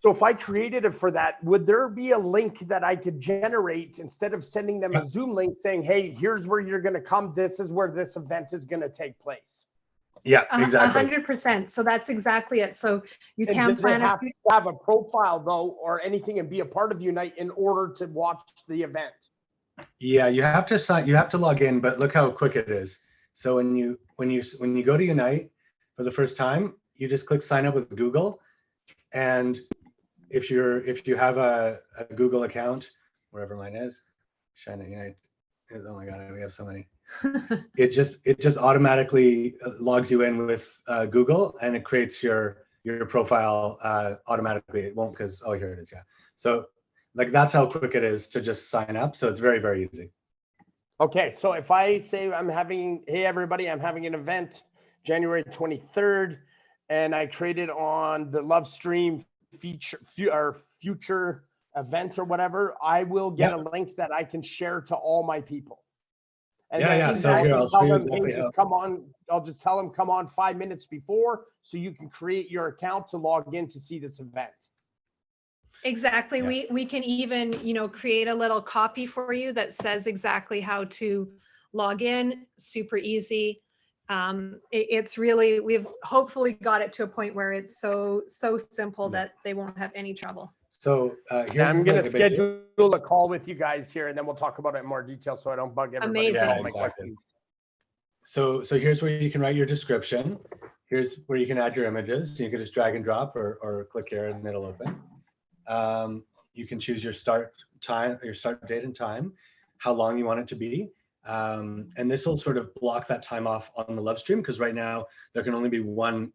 So if I created it for that, would there be a link that I could generate instead of sending them a Zoom link saying, hey, here's where you're going to come. This is where this event is going to take place. Yeah, exactly. 100%. So that's exactly it. So you And can do plan they have to have a profile though, or anything, and be a part of Unite in order to watch the event? Yeah, you have to log in, but look how quick it is. So when you go to Unite for the first time, you just click sign up with Google, and if you have a Google account, wherever mine is, Shine at Unite. Oh my God, we have so many. It just automatically logs you in with Google, and it creates your profile automatically. It won't, because here it is. Yeah. So like that's how quick it is to just sign up. So it's very, very easy. Okay, so if I say hey everybody, I'm having an event January 23rd, and I created on the Love Stream future event or whatever, I will get a link that I can share to all my people. And So here, I'll show you exactly how. I'll just tell them come on 5 minutes before, so you can create your account to log in to see this event. Exactly. Yeah. We can even, create a little copy for you that says exactly how to log in. Super easy. It's really, we've hopefully got it to a point where it's so simple that they won't have any trouble. So I'm going to schedule a call with you guys here, and then we'll talk about it in more detail so I don't bug everybody. Amazing. Yeah, exactly. So here's where you can write your description. Here's where you can add your images. You can just drag and drop or click here and it'll open. You can choose your start date and time, how long you want it to be. And this will sort of block that time off on the Love Stream, because right now there can only be one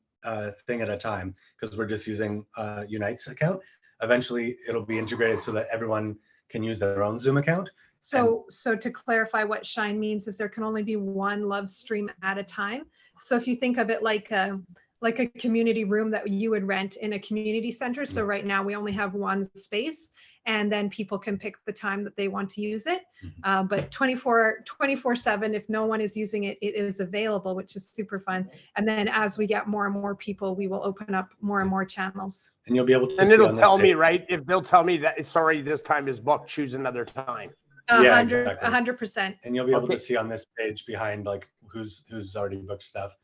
thing at a time, because we're just using Unite's account. Eventually it'll be integrated so that everyone can use their own Zoom account. So to clarify, what Shine means is there can only be one Love Stream at a time. So if you think of it like a community room that you would rent in a community center. So right now we only have one space, and then people can pick the time that they want to use it. But 24/7, if no one is using it, it is available, which is super fun. And then as we get more and more people, we will open up more and more channels. And you'll be able to and it'll tell me, right? If they'll tell me that, sorry, this time is booked, choose another time. 100%. And you'll be able to see on this page behind, like, who's already booked stuff.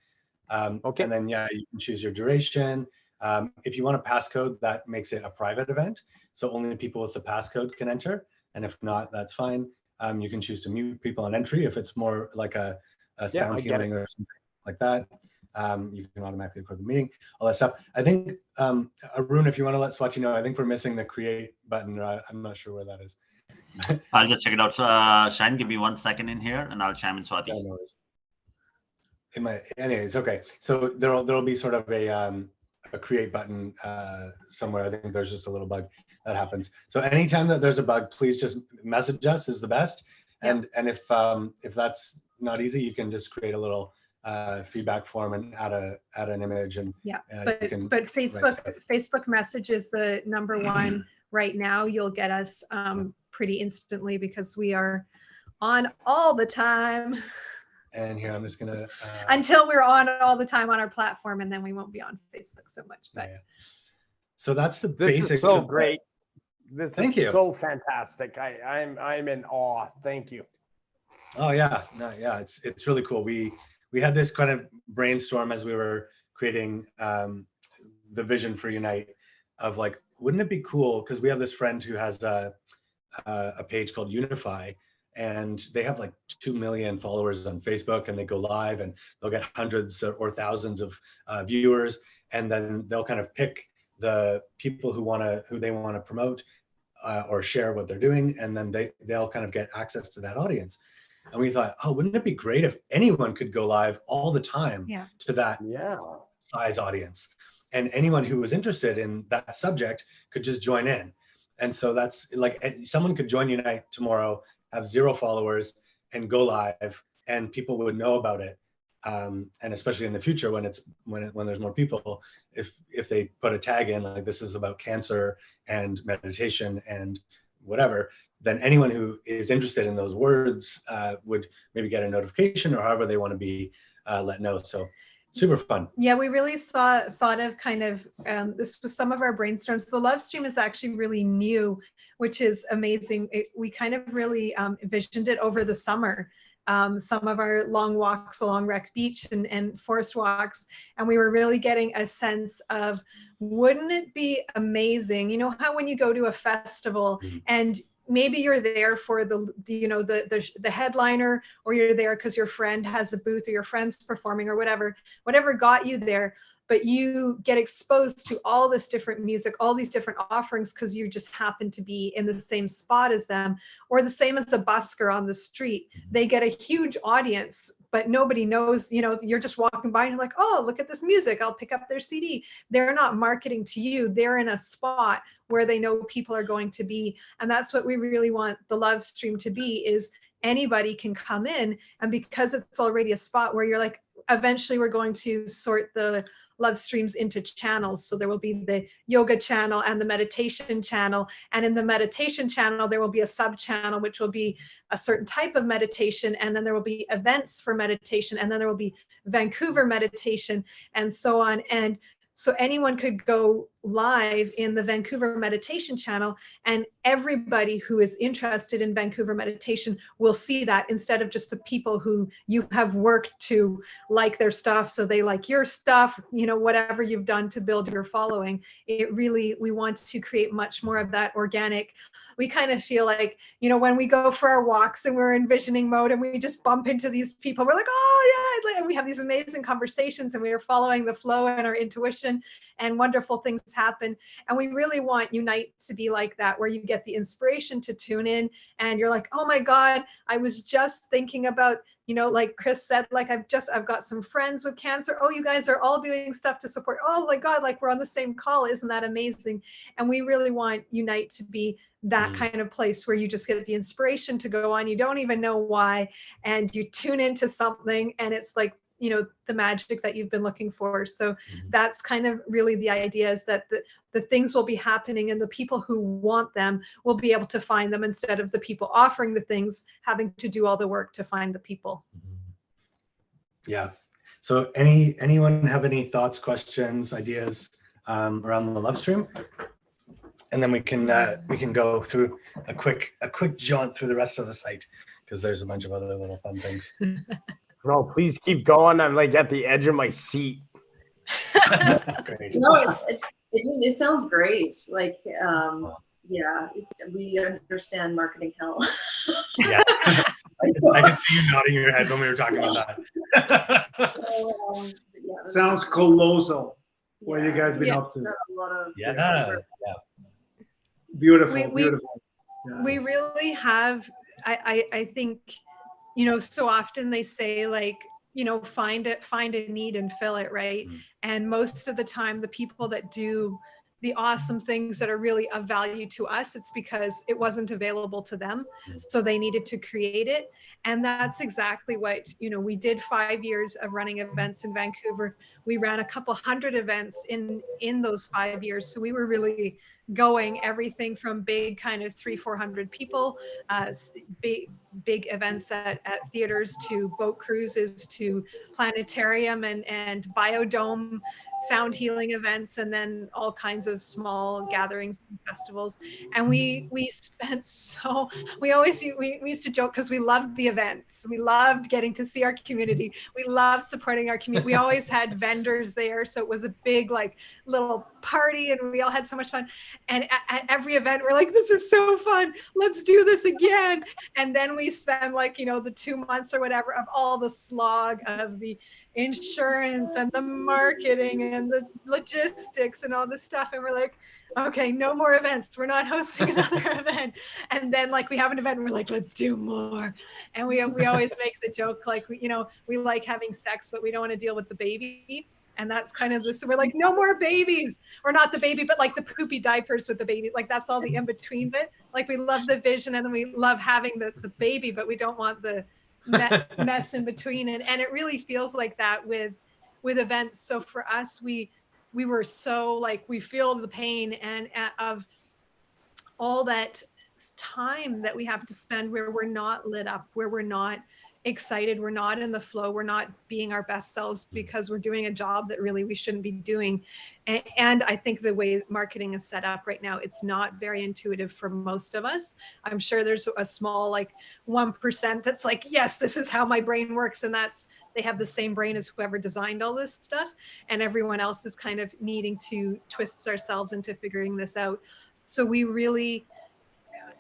And then you can choose your duration. If you want a passcode, that makes it a private event, so only people with the passcode can enter, and if not, that's fine. You can choose to mute people on entry if it's more like a sound healing or something like that. You can automatically record the meeting, all that stuff. I think Arun, if you want to let Swati know, I think we're missing the create button. I'm not sure where that is. I'll just check it out. So Shine, give me 1 second in here and I'll chime in, Swati. Yeah, no worries. Anyways, okay. So there'll be sort of a create button somewhere. I think there's just a little bug that happens. So anytime that there's a bug, please just message us is the best. And if that's not easy, you can just create a little feedback form and add an image, and but Facebook message is the number one right now. You'll get us pretty instantly because we are on all the time. And here, I'm just gonna until we're on all the time on our platform, and then we won't be on Facebook so much. But so that's the basics. So great. This Thank is you. so fantastic. I'm in awe. Thank you. Oh yeah, no, yeah, it's really cool. We had this kind of brainstorm as we were creating the vision for Unite of like, wouldn't it be cool? Because we have this friend who has a page called Unify, and they have like 2 million followers on Facebook, and they go live and they'll get hundreds or thousands of viewers, and then they'll kind of pick the people who they want to promote or share what they're doing, and then they'll kind of get access to that audience. And we thought, oh, wouldn't it be great if anyone could go live all the time to that size audience? And anyone who was interested in that subject could just join in. And so that's like, someone could join Unite tomorrow, have 0 followers, and go live, and people would know about it. And especially in the future, when there's more people, if they put a tag in like, this is about cancer and meditation and whatever, then anyone who is interested in those words would maybe get a notification, or however they want to be let know. So super fun. Yeah, we really thought of kind of, this was some of our brainstorms. The Love Stream is actually really new, which is amazing. We kind of really envisioned it over the summer. Some of our long walks along Wreck Beach and forest walks, and we were really getting a sense of, wouldn't it be amazing? You know how when you go to a festival and maybe you're there for the headliner, or you're there because your friend has a booth, or your friend's performing, or whatever got you there, but you get exposed to all this different music, all these different offerings, because you just happen to be in the same spot as them. Or the same as a busker on the street, they get a huge audience, but nobody knows, you're just walking by and you're like, oh, look at this music, I'll pick up their CD. They're not marketing to you, they're in a spot where they know people are going to be. And that's what we really want the Love Stream to be, is anybody can come in, and because it's already a spot where you're like, eventually we're going to sort the Love Streams into channels. So there will be the yoga channel and the meditation channel. And in the meditation channel, there will be a sub channel, which will be a certain type of meditation. And then there will be events for meditation. And then there will be Vancouver meditation, and so on. And so anyone could go live in the Vancouver meditation channel, and everybody who is interested in Vancouver meditation will see that, instead of just the people who you have worked to like their stuff, so they like your stuff, whatever you've done to build your following. We want to create much more of that organic. We kind of feel like, when we go for our walks and we're in visioning mode and we just bump into these people, we're like, oh yeah, and we have these amazing conversations, and we are following the flow and our intuition, and wonderful things happen. And we really want Unite to be like that, where you get the inspiration to tune in and you're like, oh my God, I was just thinking about, like Chris said, like I've got some friends with cancer. Oh, you guys are all doing stuff to support. Oh my God, like we're on the same call. Isn't that amazing? And we really want Unite to be that kind of place where you just get the inspiration to go on. You don't even know why, and you tune into something, and it's like, the magic that you've been looking for. So that's kind of really the idea, is that the things will be happening, and the people who want them will be able to find them, instead of the people offering the things having to do all the work to find the people. Yeah. So anyone have any thoughts, questions, ideas around the Love Stream? And then we can go through a quick jaunt through the rest of the site, because there's a bunch of other little fun things. No, please keep going. I'm like at the edge of my seat. Great. No, it sounds great. Like, yeah, we understand marketing hell. Yeah. I could see you nodding your head when we were talking about that. Sounds colossal. What you guys been up to? A lot of Beautiful, We beautiful. Yeah. We really have, I think, so often they say, like, find a need and fill it, right? And most of the time, the people that do the awesome things that are really of value to us, it's because it wasn't available to them. So they needed to create it. And that's exactly what, we did 5 years of running events in Vancouver. We ran a couple hundred events in those 5 years. So we were really going everything from big kind of 300-400 people, big events at theaters, to boat cruises, to planetarium and biodome sound healing events, and then all kinds of small gatherings and festivals. And we spent we used to joke because we loved the events. We loved getting to see our community. We loved supporting our community. We always had vendors there, so it was a big like little party, and we all had so much fun. And at every event, we're like, this is so fun. Let's do this again. And then we spend like, the 2 months or whatever of all the slog of the insurance and the marketing and the logistics and all this stuff. And we're like, okay, no more events. We're not hosting another event. And then like we have an event and we're like, let's do more. And we always make the joke, like, we like having sex, but we don't want to deal with the baby. And that's kind of this, so we're like, no more babies, or not the baby, but like the poopy diapers with the baby. Like that's all the in between bit. Like we love the vision and then we love having the baby, but we don't want the mess in between. And it really feels like that with events. So for us, we were so like, we feel the pain and of all that time that we have to spend where we're not lit up, where we're not excited, we're not in the flow, we're not being our best selves because we're doing a job that really we shouldn't be doing. And I think the way marketing is set up right now, it's not very intuitive for most of us. I'm sure there's a small like 1% that's like, yes, this is how my brain works, and they have the same brain as whoever designed all this stuff, and everyone else is kind of needing to twist ourselves into figuring this out. So we really,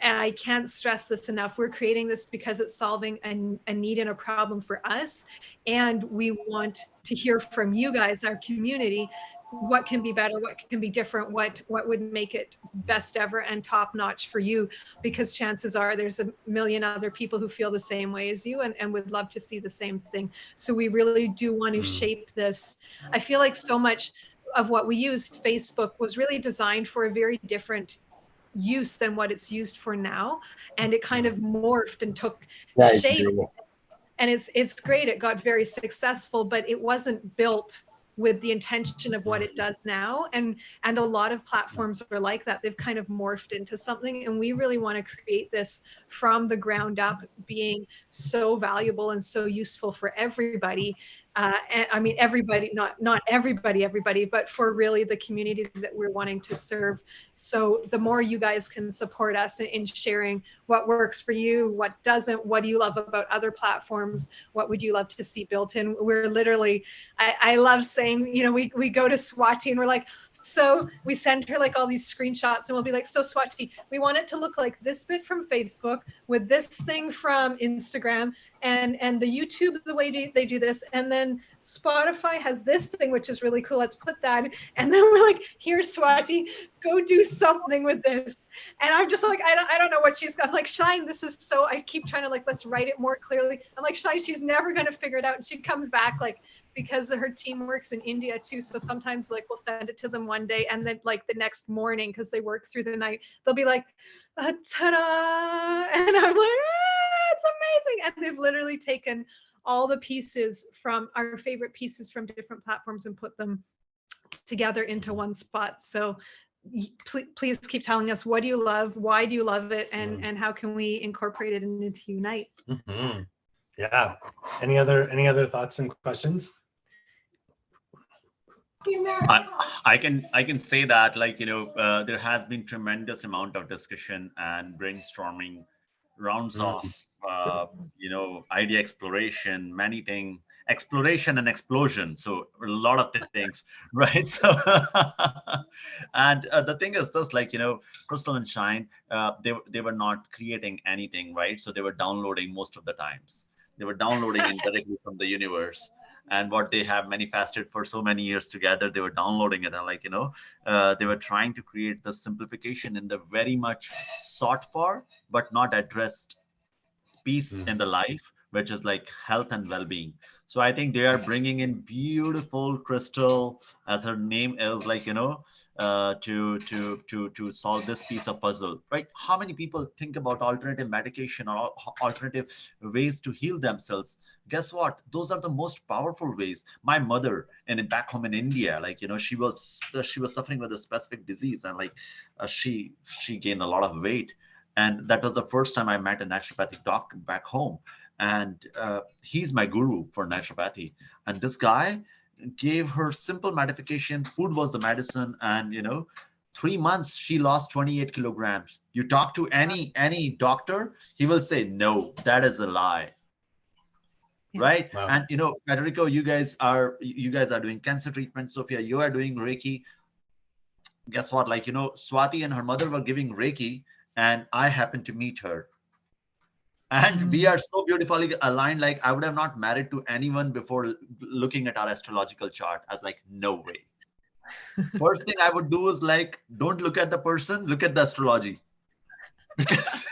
and I can't stress this enough, we're creating this because it's solving a need and a problem for us. And we want to hear from you guys, our community, what can be better, what can be different, what would make it best ever and top notch for you, because chances are there's a million other people who feel the same way as you and would love to see the same thing. So we really do want to shape this. I feel like so much of what we use, Facebook, was really designed for a very different use than what it's used for now, and it kind of morphed and took shape. And it's great, it got very successful, but it wasn't built with the intention of what it does now. And a lot of platforms are like that. They've kind of morphed into something, and we really want to create this from the ground up, being so valuable and so useful for everybody. And I mean, everybody, not everybody, but for really the community that we're wanting to serve. So the more you guys can support us in sharing what works for you, what doesn't, what do you love about other platforms, what would you love to see built in? We're literally, I love saying, we go to Swati and we're like, so we send her like all these screenshots and we'll be like, so Swati, we want it to look like this bit from Facebook with this thing from Instagram, and the YouTube, the way they do this, and then Spotify has this thing, which is really cool. Let's put that. And then we're like, here, Swati, go do something with this. And I'm just like, I don't know what I'm like, Shine, this is so, I keep trying to like, let's write it more clearly. I'm like, Shine, she's never going to figure it out. And she comes back like, because her team works in India too. So sometimes like we'll send it to them one day, and then like the next morning, because they work through the night, they'll be like, ta-da. And I'm like, it's amazing. And they've literally taken all the pieces from our favorite pieces from different platforms and put them together into one spot. So please keep telling us, what do you love? Why do you love it? And how can we incorporate it into Unite? Mm-hmm. Yeah. Any other thoughts and questions? I can say that, like, there has been tremendous amount of discussion and brainstorming, rounds of idea exploration, many things, exploration and explosion. So a lot of things, right? So and the thing is this, like, Crystal and Shine, they were not creating anything, right? So they were downloading most of the times. They were downloading it directly from the universe. And what they have manifested for so many years together, they were downloading it, and like, they were trying to create the simplification in the very much sought for but not addressed piece in the life, which is like health and well-being. So I think they are bringing in beautiful Crystal, as her name is, like, to solve this piece of puzzle, right? How many people think about alternative medication or alternative ways to heal themselves? Guess what? Those are the most powerful ways. My mother, and back home in India, like, you know, she was suffering with a specific disease, and like she gained a lot of weight, and that was the first time I met a naturopathic doctor back home, and he's my guru for naturopathy. And this guy gave her simple modification. Food was the medicine, and 3 months she lost 28 kilograms. You talk to any doctor, he will say no, that is a lie. Right. Wow. And Federico, you guys are doing cancer treatment. Sophia, you are doing Reiki. Guess what? Like, Swati and her mother were giving Reiki, and I happened to meet her. And we are so beautifully aligned. Like, I would have not married to anyone before looking at our astrological chart. I was like, no way. First thing I would do is like, don't look at the person, look at the astrology. Because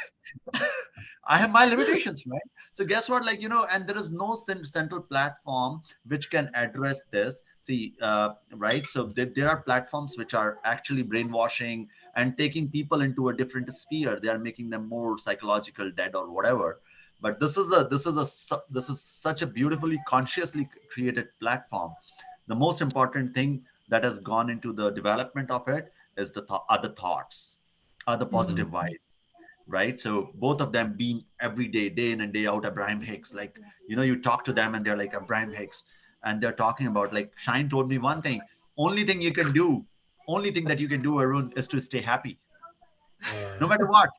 I have my limitations, right? So guess what? Like, and there is no central platform which can address this. See, right? So there are platforms which are actually brainwashing and taking people into a different sphere. They are making them more psychological dead or whatever. But this is such a beautifully consciously created platform. The most important thing that has gone into the development of it is the other thoughts, other positive vibes. Right? So both of them being every day in and day out, Abraham Hicks, like, you talk to them and they're like Abraham Hicks, and they're talking about, like, Shine told me one thing, only thing that you can do, Arun, is to stay happy. No matter what.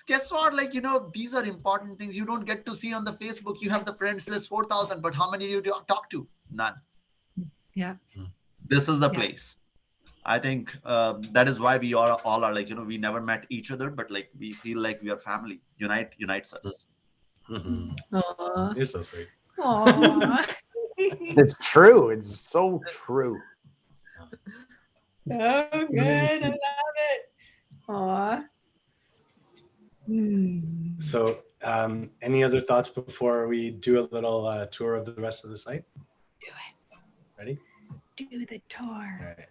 Guess what? Like, these are important things you don't get to see on the Facebook. You have the friends list 4,000, but how many do you talk to? None. Yeah. This is the place. I think that is why we all are like, we never met each other, but like we feel like we are family. Unites us. Aww. You're so sweet. Aww. It's true. It's so true. So good. I love it. Aww. So any other thoughts before we do a little tour of the rest of the site? Do it. Ready? Do the tour. All right.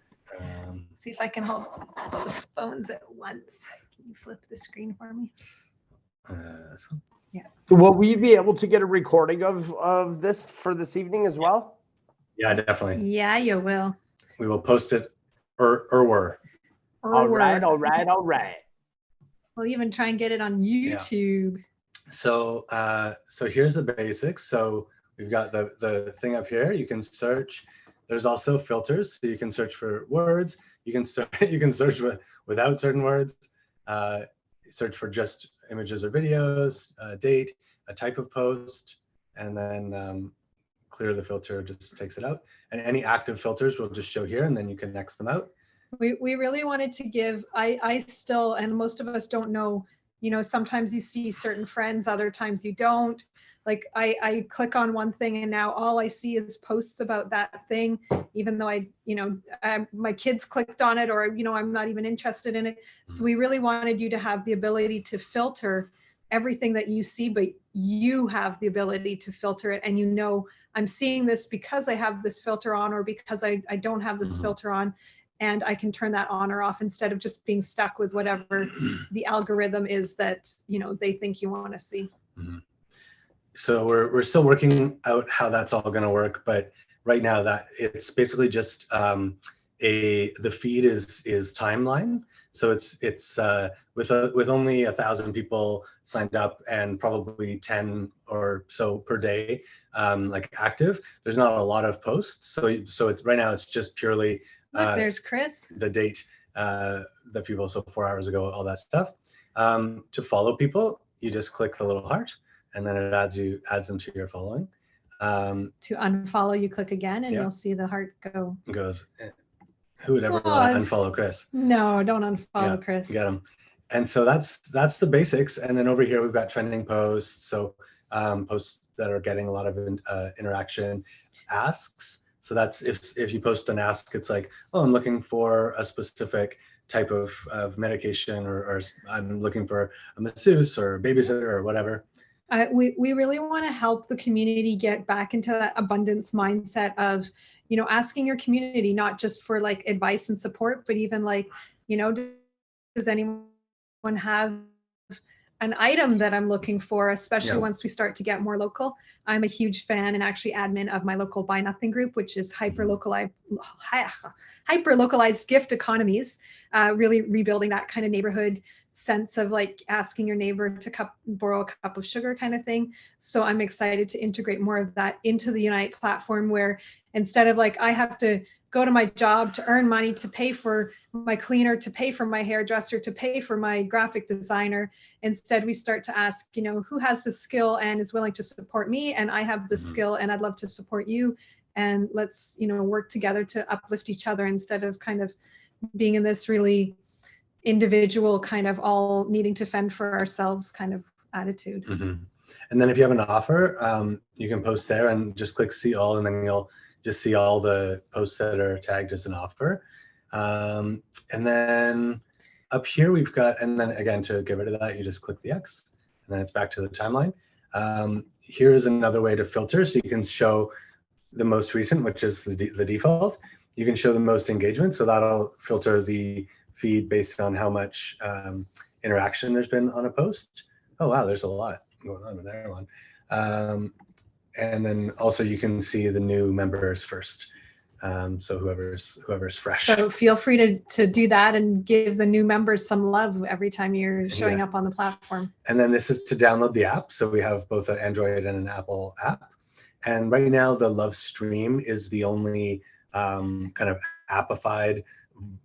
See if I can hold both phones at once. Can you flip the screen for me? This one? Yeah. Will we be able to get a recording of this for this evening as well? Yeah, definitely. Yeah, you will. We will post it were. All right. We'll even try and get it on YouTube. So so here's the basics. So we've got the thing up here. You can search. There's also filters, so you can search for words. You can search without certain words. Search for just images or videos, date, a type of post, and then clear the filter just takes it out. And any active filters will just show here, and then you can X them out. We really wanted to give, I still, and most of us don't know, sometimes you see certain friends, other times you don't. Like I click on one thing and now all I see is posts about that thing, even though my kids clicked on it, or, I'm not even interested in it. So we really wanted you to have the ability to filter everything that you see, but you have the ability to filter it. And I'm seeing this because I have this filter on, or because I don't have this filter on, and I can turn that on or off instead of just being stuck with whatever the algorithm is that, they think you want to see. So we're still working out how that's all going to work, but right now that it's basically just the feed is timeline. So it's with only 1,000 people signed up and probably 10 or so per day like active. There's not a lot of posts. So it's right now it's just purely Look, there's Chris. The date, the people, so 4 hours ago, all that stuff. To follow people, you just click the little heart, and then it adds them to your following. To unfollow, you click again, and you'll see the heart go. Goes. Who would ever want to unfollow Chris? No, don't unfollow Chris. Get him. And so that's the basics. And then over here we've got trending posts. So posts that are getting a lot of interaction, asks. So that's if you post an ask, it's like, oh, I'm looking for a specific type of medication, or I'm looking for a masseuse or a babysitter or whatever. We really want to help the community get back into that abundance mindset of, you know, asking your community, not just for like advice and support, but even like, you know, does anyone have an item that I'm looking for, especially once we start to get more local. I'm a huge fan and actually admin of my local Buy Nothing group, which is hyper localized gift economies, really rebuilding that kind of neighborhood sense of like asking your neighbor to borrow a cup of sugar kind of thing. So I'm excited to integrate more of that into the Unite platform, where instead of like I have to go to my job to earn money to pay for my cleaner, to pay for my hairdresser, to pay for my graphic designer, instead we start to ask, you know, who has the skill and is willing to support me, and I have the skill and I'd love to support you, and let's, you know, work together to uplift each other instead of kind of being in this really individual kind of all needing to fend for ourselves kind of attitude. And then if you have an offer, you can post there and just click see all, and then you'll just see all the posts that are tagged as an offer. And then up here we've got, and then again, to get rid of that, you just click the X, and then it's back to the timeline. Here's another way to filter. So you can show the most recent, which is the default. You can show the most engagement. So that'll filter the feed based on how much interaction there's been on a post. Oh, wow, there's a lot going on with that one. And then also you can see the new members first. So whoever's fresh. So feel free to do that and give the new members some love every time you're showing up on the platform. And then this is to download the app. So we have both an Android and an Apple app. And right now the Love Stream is the only kind of appified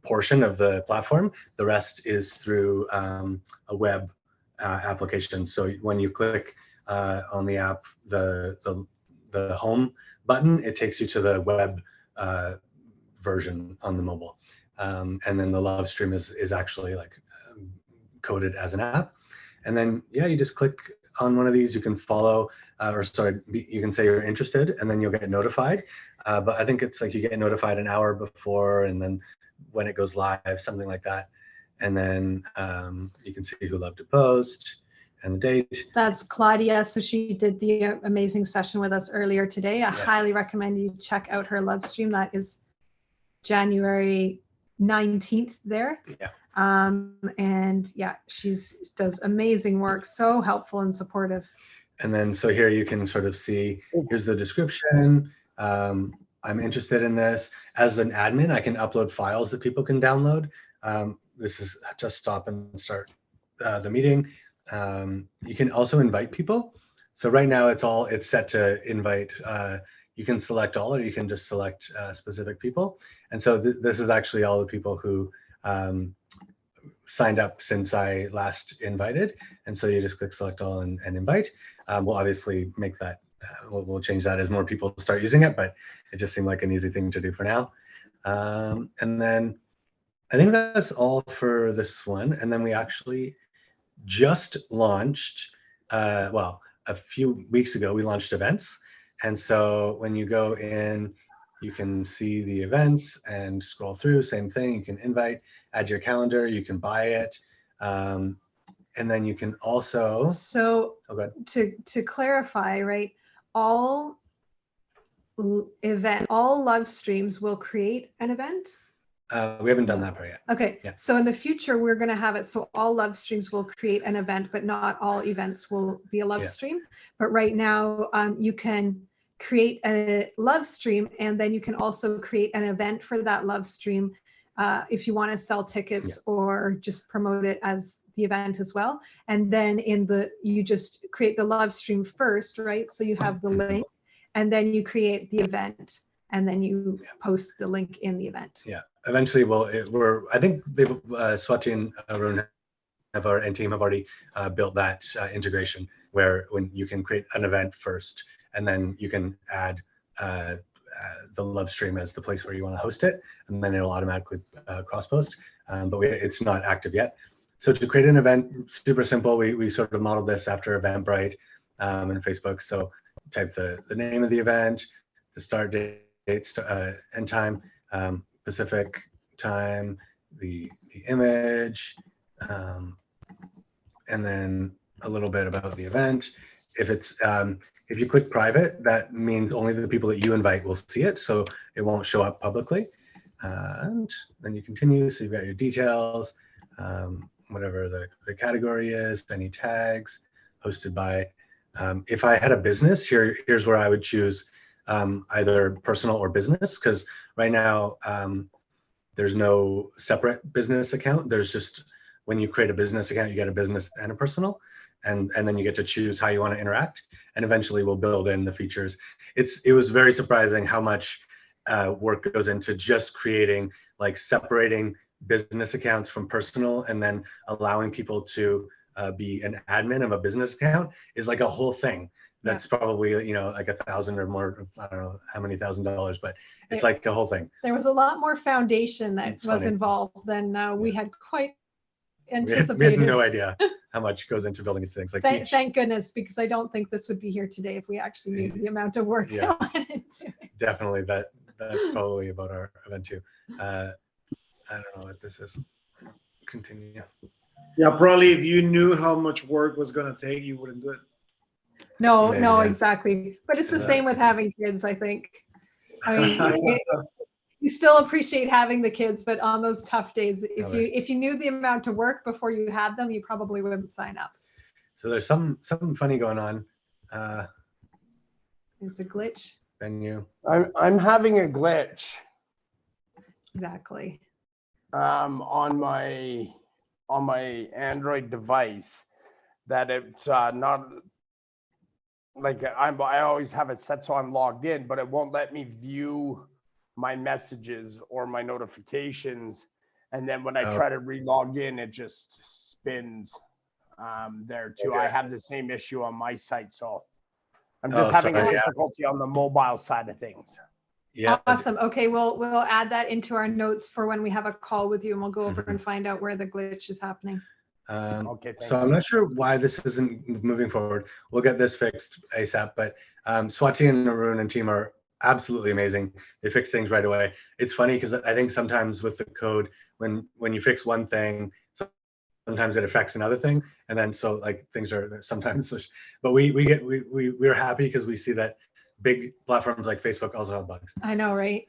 portion of the platform. The rest is through a web application. So when you click on the app, the home button, it takes you to the web version on the mobile. And then the Love Stream is actually like coded as an app. And then, yeah, you just click on one of these, you can follow, you can say you're interested, and then you'll get notified. But I think it's like you get notified an hour before, and then when it goes live, something like that. And then you can see who loved to post and the date. That's Claudia. So she did the amazing session with us earlier today. I highly recommend you check out her Love Stream. That is January 19th there. Yeah. And yeah, does amazing work, so helpful and supportive. And then, so here you can sort of see, here's the description. I'm interested in this. As an admin, I can upload files that people can download. This is just stop and start the meeting. You can also invite people. So right now it's set to invite. You can select all, or you can just select specific people. And so this is actually all the people who signed up since I last invited. And so you just click select all and invite. We'll obviously make that, we'll change that as more people start using it, but it just seemed like an easy thing to do for now. And then I think that's all for this one. And then we actually just launched, well, a few weeks ago, we launched events. And so when you go in, you can see the events and scroll through, same thing. You can invite, add your calendar, you can buy it. And then you can also. So to clarify, right, all Love Streams will create an event? We haven't done that part yet. Okay, yeah. So in the future, we're going to have it so all Love Streams will create an event, but not all events will be a Love Stream. But right now, you can create a Love Stream, and then you can also create an event for that Love Stream if you want to sell tickets or just promote it as the event as well. And then you just create the Love Stream first, right? So you have the link, and then you create the event, and then you post the link in the event. Yeah. Eventually, I think Swati and Arun and team have already built that integration where when you can create an event first, and then you can add the Love Stream as the place where you want to host it, and then it'll automatically cross-post. But it's not active yet. So to create an event, super simple. We sort of modeled this after Eventbrite and Facebook. So type the name of the event, the start date, end time, Pacific time, the image, and then a little bit about the event. if you click private, that means only the people that you invite will see it, so it won't show up publicly. And then you continue, so you've got your details, whatever the category is, any tags, hosted by. If I had a business, here's where I would choose either personal or business, because right now there's no separate business account. There's just, when you create a business account, you get a business and a personal, and then you get to choose how you want to interact, and eventually we'll build in the features. It was very surprising how much work goes into just creating, like separating business accounts from personal, and then allowing people to be an admin of a business account is like a whole thing. That's probably, like $1,000 or more. I don't know how many $1,000, but it's like a whole thing. There was a lot more foundation that It's was funny. involved than we had quite We had anticipated. no idea how much goes into building these things. Like Thank goodness, because I don't think this would be here today if we actually knew the amount of work Yeah. that went into it. definitely that's probably about our event too. I don't know what this is. Continue. Yeah, probably if you knew how much work was going to take, you wouldn't do it. No, Maybe, no, yeah. exactly. But it's the Yeah. same with having kids, I think. I mean, you still appreciate having the kids, but on those tough days, if you knew the amount of work before you had them, you probably wouldn't sign up. So there's something funny going on. There's a glitch. Venue. I'm having a glitch Exactly. on my Android device, that it's not like I always have it set so I'm logged in, but it won't let me view my messages or my notifications. And then when I try to re-log in, it just spins there too. Okay. I have the same issue on my site, so I'm just having a difficulty on the mobile side of things. Yeah. Awesome. Okay, we'll add that into our notes for when we have a call with you, and we'll go over and find out where the glitch is happening. Okay, thank so you. I'm not sure why this isn't moving forward. We'll get this fixed ASAP, but Swati and Arun and team are absolutely amazing. They fix things right away. It's funny because I think sometimes with the code, when you fix one thing, sometimes it affects another thing, and then so like things are sometimes. But we're happy because we see that big platforms like Facebook also have bugs. I know, right?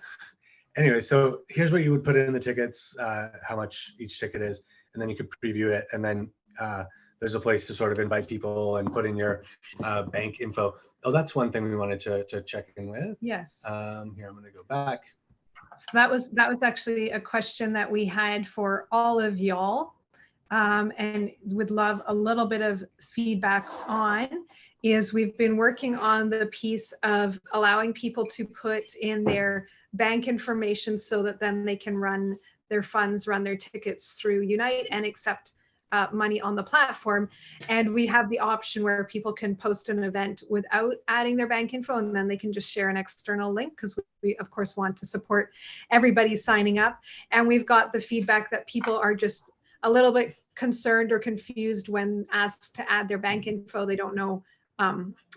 Anyway, so here's what you would put in the tickets, how much each ticket is, and then you could preview it, and then there's a place to sort of invite people and put in your bank info. Oh, that's one thing we wanted to check in with. Yes. Here, I'm going to go back. So that was actually a question that we had for all of y'all, and would love a little bit of feedback on. Is we've been working on the piece of allowing people to put in their bank information so that then they can run their funds, run their tickets through Unite and accept money on the platform. And we have the option where people can post an event without adding their bank info, and then they can just share an external link, because we of course want to support everybody signing up. And we've got the feedback that people are just a little bit concerned or confused when asked to add their bank info. They don't know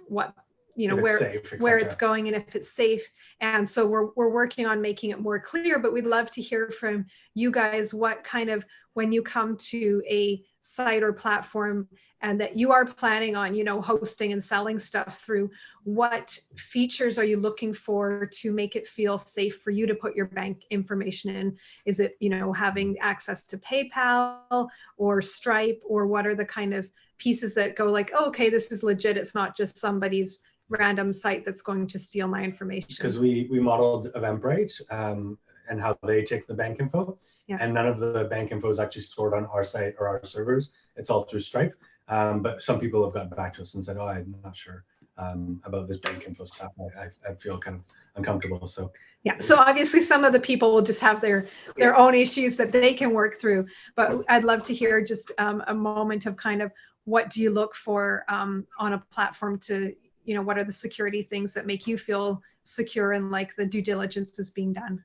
what, where it's going and if it's safe. And so we're working on making it more clear, but we'd love to hear from you guys what kind of, when you come to a site or platform and that you are planning on, hosting and selling stuff through, what features are you looking for to make it feel safe for you to put your bank information in? Is it, having access to PayPal or Stripe, or what are the kind of pieces that go like, oh, okay, this is legit. It's not just somebody's random site that's going to steal my information. Because we modeled Eventbrite and how they take the bank info, and none of the bank info is actually stored on our site or our servers. It's all through Stripe. But some people have gotten back to us and said, oh, I'm not sure about this bank info stuff. I feel kind of uncomfortable. So yeah, so obviously some of the people will just have their own issues that they can work through. But I'd love to hear just a moment of kind of, what do you look for on a platform to, what are the security things that make you feel secure and like the due diligence is being done?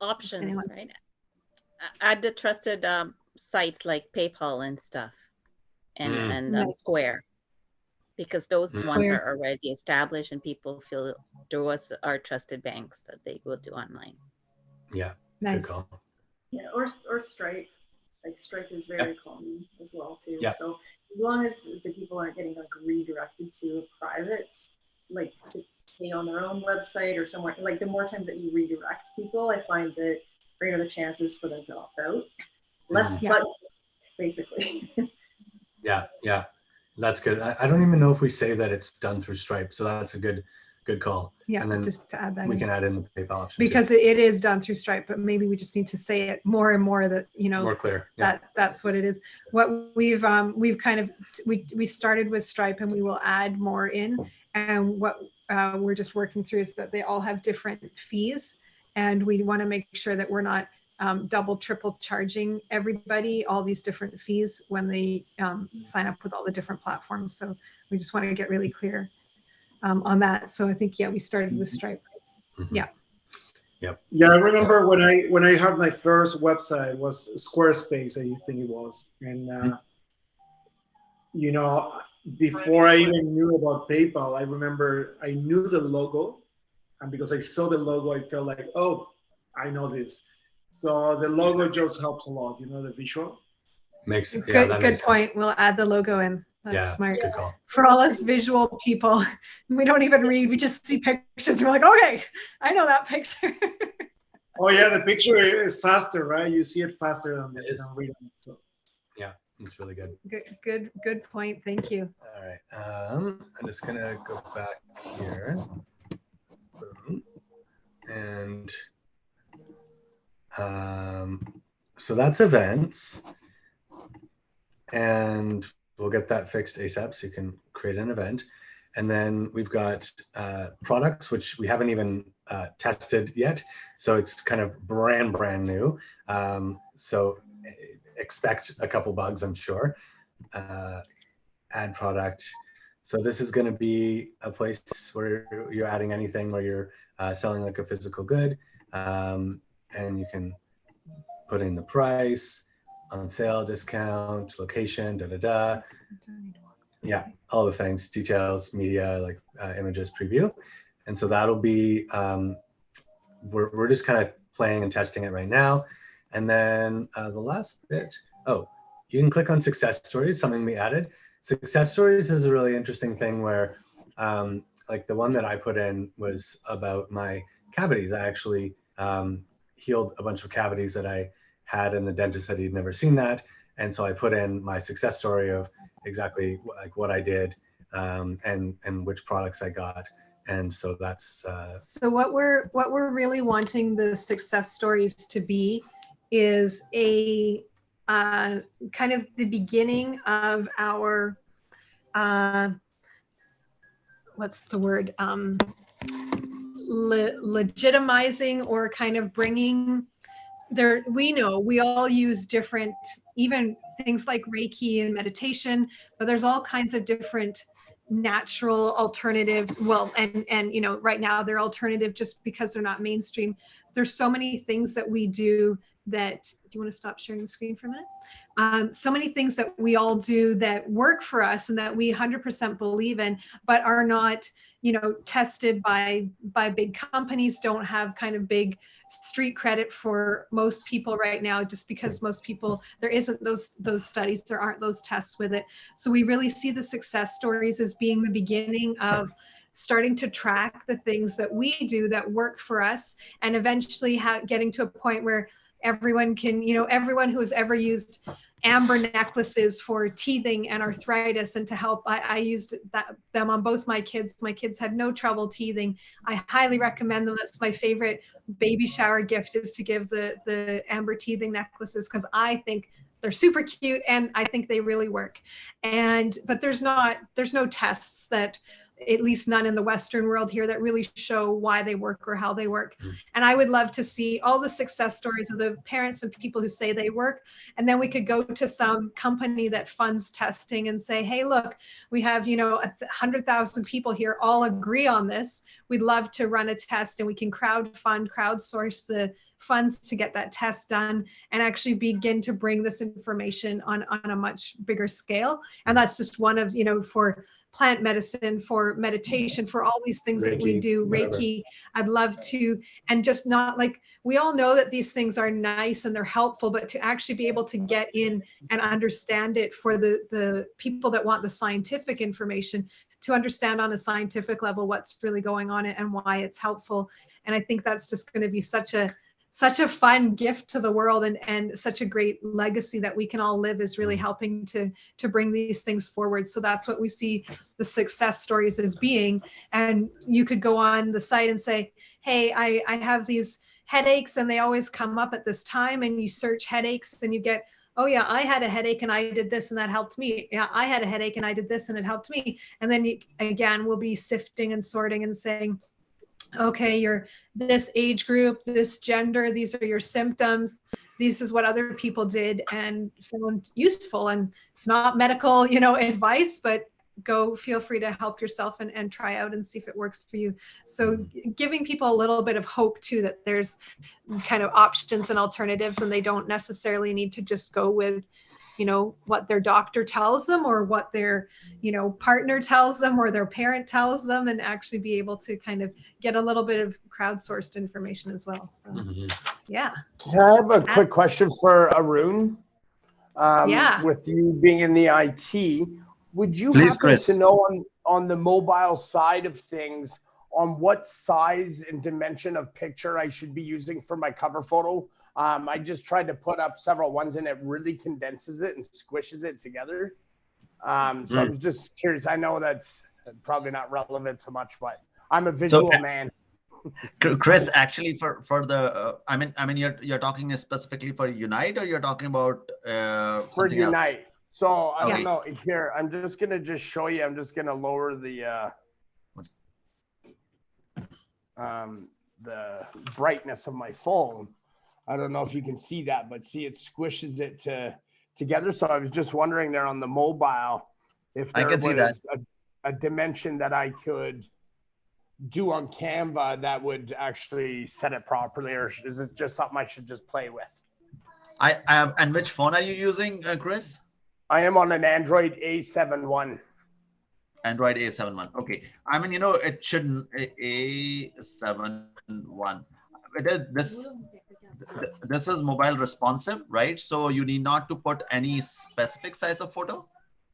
Options, right? Add the trusted sites like PayPal and stuff, and Square, because those ones are already established and people feel those are trusted banks that they will do online. Yeah, nice. Good call. Yeah, or Stripe. Like Stripe is very common as well too. Yeah. So as long as the people aren't getting like redirected to a private, like to pay on their own website or somewhere, like the more times that you redirect people, I find that greater the chances for them to opt out. Less Yeah. bugs, basically. Yeah, yeah, that's good. I don't even know if we say that it's done through Stripe, so that's a good call. Yeah, And then just to add that we in. can add in the PayPal option too. Because it is done through Stripe, but maybe we just need to say it more and more that, you know, More clear. Yeah. that's what it is. What we've kind of, we started with Stripe and we will add more in. And what we're just working through is that they all have different fees. And we want to make sure that we're not double, triple charging everybody all these different fees when they sign up with all the different platforms. So we just want to get really clear on that. So I think, yeah, we started with Stripe. Mhm. Yeah. Yeah, I remember when I had my first website was Squarespace, I think it was, and you know, before I even knew about PayPal, I remember I knew the logo, and because I saw the logo, I felt like, oh, I know this. So the logo just helps a lot, you know, the visual. Makes, yeah, Good, that good makes point. sense. We'll add the logo in. That's Yeah, smart. good call. For all us visual people, we don't even read. We just see pictures. We're like, okay, I know that picture. Oh yeah, the picture is faster, right? You see it faster than It is. reading it. So. Yeah, it's really good. Good point. Thank you. All right. I'm just gonna go back here. Boom. And so that's events. And we'll get that fixed ASAP so you can create an event. And then we've got products, which we haven't even tested yet. So it's kind of brand new. So expect a couple bugs, I'm sure. Add product. So this is going to be a place where you're adding anything where you're selling like a physical good. And you can put in the price, on sale, discount, location, yeah, all the things, details, media, like images, preview. And so that'll be, we're just kind of playing and testing it right now. And then the last bit, oh, you can click on success stories, something we added. Success stories is a really interesting thing where like the one that I put in was about my cavities. I actually healed a bunch of cavities that I had, and the dentist said he'd never seen that. And so I put in my success story of exactly like what I did and which products I got. And so that's so what we're really wanting the success stories to be is a kind of the beginning of our what's the word, legitimizing or kind of bringing there. We know we all use different, even things like Reiki and meditation, but there's all kinds of different natural alternative, well, and you know, right now they're alternative just because they're not mainstream. There's so many things that we do that, do you want to stop sharing the screen for a minute? So many things that we all do that work for us and that we 100% believe in, but are not, you know, tested by big companies, don't have kind of big street credit for most people right now, just because most people, there isn't those studies, there aren't those tests with it. So we really see the success stories as being the beginning of starting to track the things that we do that work for us, and eventually getting to a point where everyone can, you know, everyone who has ever used amber necklaces for teething and arthritis and to help, I used them on both my kids. My kids had no trouble teething. I highly recommend them. That's my favorite baby shower gift, is to give the amber teething necklaces, because I think they're super cute and I think they really work. But there's no tests that, at least none in the Western world here, that really show why they work or how they work. And I would love to see all the success stories of the parents and people who say they work. And then we could go to some company that funds testing and say, hey, look, we have, you know, 100,000 people here all agree on this. We'd love to run a test, and we can crowdsource the funds to get that test done and actually begin to bring this information on a much bigger scale. And that's just one of, you know, for plant medicine, for meditation, for all these things that we Reiki, do, whatever. Reiki. I'd love to, and just not like, we all know that these things are nice and they're helpful, but to actually be able to get in and understand it for the people that want the scientific information, to understand on a scientific level what's really going on and why it's helpful. And I think that's just going to be such a fun gift to the world, and such a great legacy that we can all live, is really helping to bring these things forward. So that's what we see the success stories as being. And you could go on the site and say, hey, I have these headaches and they always come up at this time, and you search headaches and you get, oh yeah, I had a headache and I did this and that helped me. Yeah, I had a headache and I did this and it helped me. And then you, again, we'll be sifting and sorting and saying, okay, you're this age group, this gender, these are your symptoms. This is what other people did and found useful. And it's not medical, advice, but feel free to help yourself and try out and see if it works for you. So giving people a little bit of hope too, that there's kind of options and alternatives, and they don't necessarily need to just go with what their doctor tells them, or what their partner tells them, or their parent tells them, and actually be able to kind of get a little bit of crowdsourced information as well. So yeah. I have a quick question for Arun. Yeah. With you being in the IT, would you Please, happen Chris. to know on the mobile side of things, on what size and dimension of picture I should be using for my cover photo? I just tried to put up several ones and it really condenses it and squishes it together. So I was just curious. I know that's probably not relevant so much, but I'm a visual man. Chris, actually, for the, I mean, you're talking specifically for Unite, or you're talking about For something else? Unite. So I Okay. don't know. Here, I'm just gonna show you. I'm just gonna lower the brightness of my phone. I don't know if you can see that, but see, it squishes it together. So I was just wondering there on the mobile, if I there can see was a dimension that I could do on Canva that would actually set it properly, or is this just something I should just play with? And which phone are you using, Chris? I am on an Android A71. Android A71. Okay. I mean, it shouldn't A71. This is mobile responsive, right? So you need not to put any specific size of photo,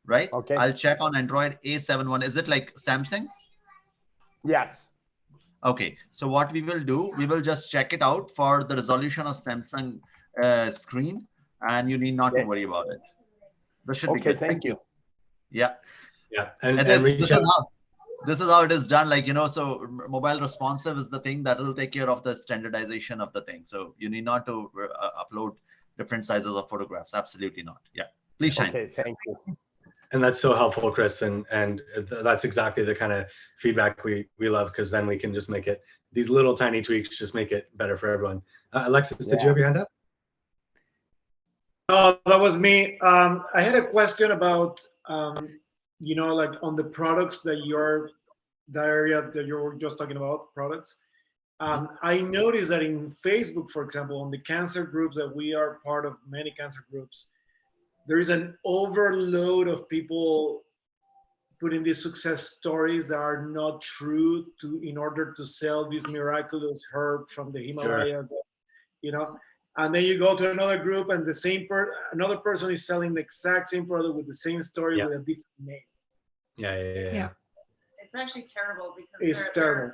right? Okay. I'll check on Android A71. Is it like Samsung? Yes. Okay. So what we will do, we will just check it out for the resolution of Samsung screen, and you need not to worry about it. This should be Okay. good. Thank you. Yeah. Yeah. This is how it is done. Like, so mobile responsive is the thing that will take care of the standardization of the thing. So you need not to upload different sizes of photographs. Absolutely not. Yeah. Please shine. Okay. Thank you. And that's so helpful, Chris. And that's exactly the kind of feedback we love, because then we can just make it, these little tiny tweaks just make it better for everyone. Alexis, did you have your hand up? Oh, that was me. I had a question about, like on the products that area that you're just talking about, products. I noticed that in Facebook, for example, on the cancer groups that we are part of, many cancer groups, there is an overload of people putting these success stories that are not true in order to sell this miraculous herb from the Himalayas, and then you go to another group and another person is selling the exact same product with the same story with a different name. Yeah. It's actually terrible because It's terrible.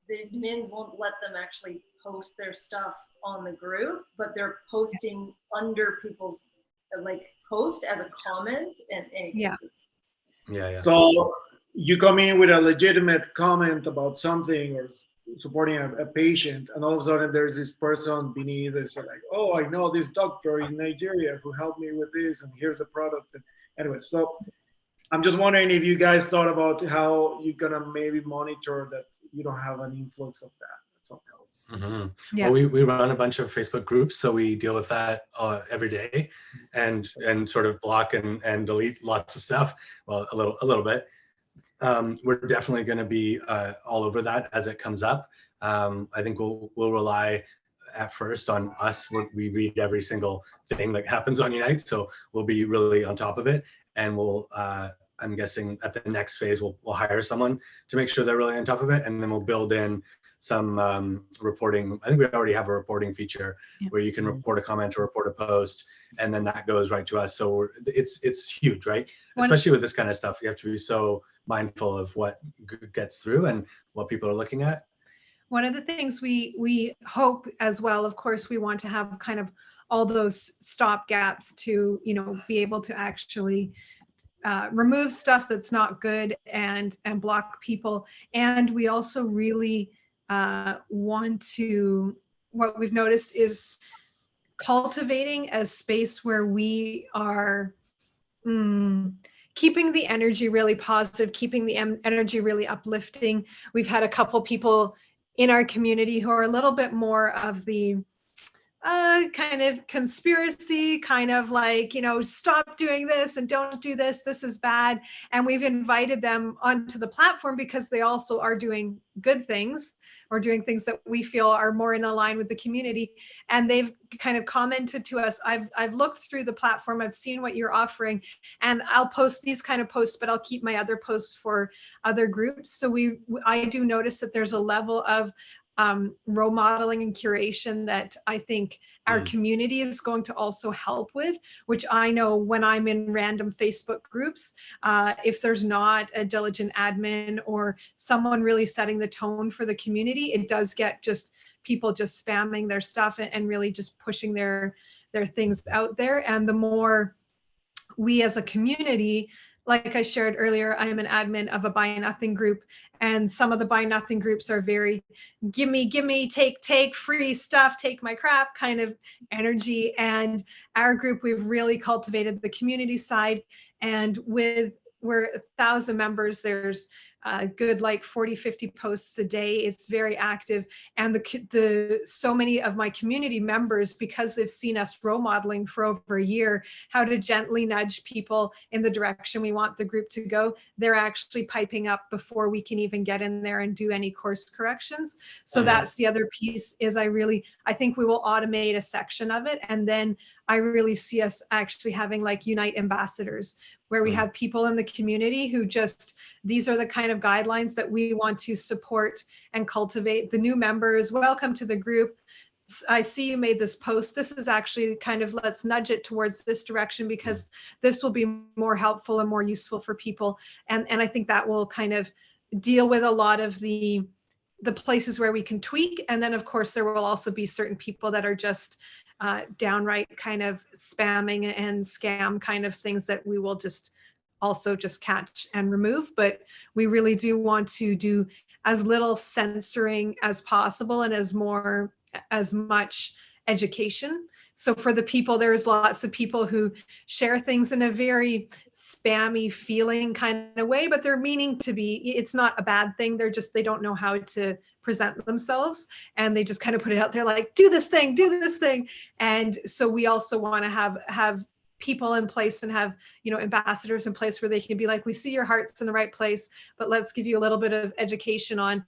The admins won't let them actually post their stuff on the group, but they're posting under people's post as a comment, and Yeah. So you come in with a legitimate comment about something or supporting a patient, and all of a sudden there's this person beneath that's like, oh, I know this doctor in Nigeria who helped me with this, and here's the product. Anyway, so I'm just wondering if you guys thought about how you're gonna maybe monitor that you don't have an influx of that. Yeah. Well, we run a bunch of Facebook groups, so we deal with that every day, and sort of block and delete lots of stuff. Well, a little bit. We're definitely going to be all over that as it comes up. I think we'll rely at first on us. We read every single thing that happens on Unite, so we'll be really on top of it, and we'll I'm guessing at the next phase, we'll hire someone to make sure they're really on top of it. And then we'll build in some reporting. I think we already have a reporting feature where you can report a comment or report a post, and then that goes right to us. So it's huge, right? Especially with this kind of stuff, you have to be so mindful of what gets through and what people are looking at. One of the things we hope as well, of course, we want to have kind of all those stop gaps to, you know, be able to actually remove stuff that's not good and block people. And we also really want to, what we've noticed is cultivating a space where we are keeping the energy really positive, keeping the energy really uplifting. We've had a couple people in our community who are a little bit more of the kind of conspiracy, kind of like, you know, stop doing this and don't do this, this is bad. And we've invited them onto the platform because they also are doing good things or doing things that we feel are more in line with the community. And they've kind of commented to us, I've looked through the platform, I've seen what you're offering, and I'll post these kind of posts, but I'll keep my other posts for other groups. So I do notice that there's a level of role modeling and curation that I think our community is going to also help with, which I know when I'm in random Facebook groups, if there's not a diligent admin or someone really setting the tone for the community, it does get just people just spamming their stuff and really just pushing their things out there. And the more we as a community, like I shared earlier, I am an admin of a Buy Nothing group, and some of the Buy Nothing groups are very give me, take free stuff, take my crap kind of energy. And our group, we've really cultivated the community side, and we're 1,000 members. There's good like 40-50 posts a day. It's very active, and so many of my community members, because they've seen us role modeling for over a year how to gently nudge people in the direction we want the group to go, they're actually piping up before we can even get in there and do any course corrections. So that's the other piece, is I think we will automate a section of it, and then I really see us actually having like Unite ambassadors, where we have people in the community who these are the kind of guidelines that we want to support and cultivate. The new members, welcome to the group. I see you made this post. This is actually kind of, let's nudge it towards this direction because this will be more helpful and more useful for people. And I think that will kind of deal with a lot of the places where we can tweak. And then of course, there will also be certain people that are just downright kind of spamming and scam kind of things that we will also catch and remove. But we really do want to do as little censoring as possible and as much education. So for the people, there's lots of people who share things in a very spammy feeling kind of way, but they're meaning to be. It's not a bad thing. They don't know how to present themselves, and they just kind of put it out there like, do this thing. And so we also want to have people in place and have, ambassadors in place where they can be like, we see your heart's in the right place, but let's give you a little bit of education on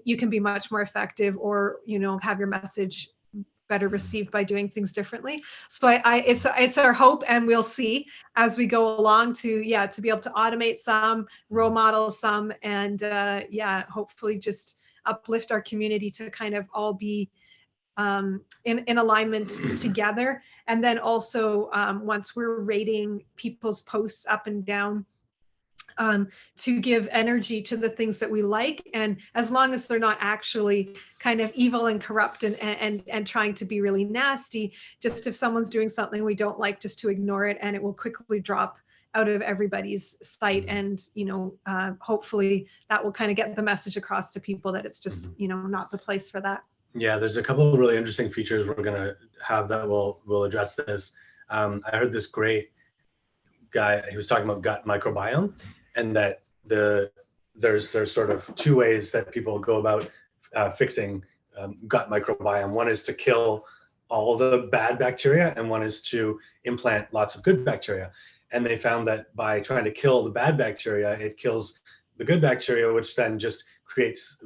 you can be much more effective, or have your message better received by doing things differently. So it's our hope, and we'll see as we go along to be able to automate some, role model some, and hopefully just uplift our community to kind of all be in alignment together. And then also once we're rating people's posts up and down, to give energy to the things that we like, and as long as they're not actually kind of evil and corrupt and trying to be really nasty, just if someone's doing something we don't like, just to ignore it, and it will quickly drop out of everybody's sight. And hopefully that will kind of get the message across to people that it's just not the place for that. Yeah, there's a couple of really interesting features we're going to have that will address this. I heard this great guy, he was talking about gut microbiome, and that there's sort of two ways that people go about fixing gut microbiome. One is to kill all the bad bacteria, and one is to implant lots of good bacteria. And they found that by trying to kill the bad bacteria, it kills the good bacteria, which then just creates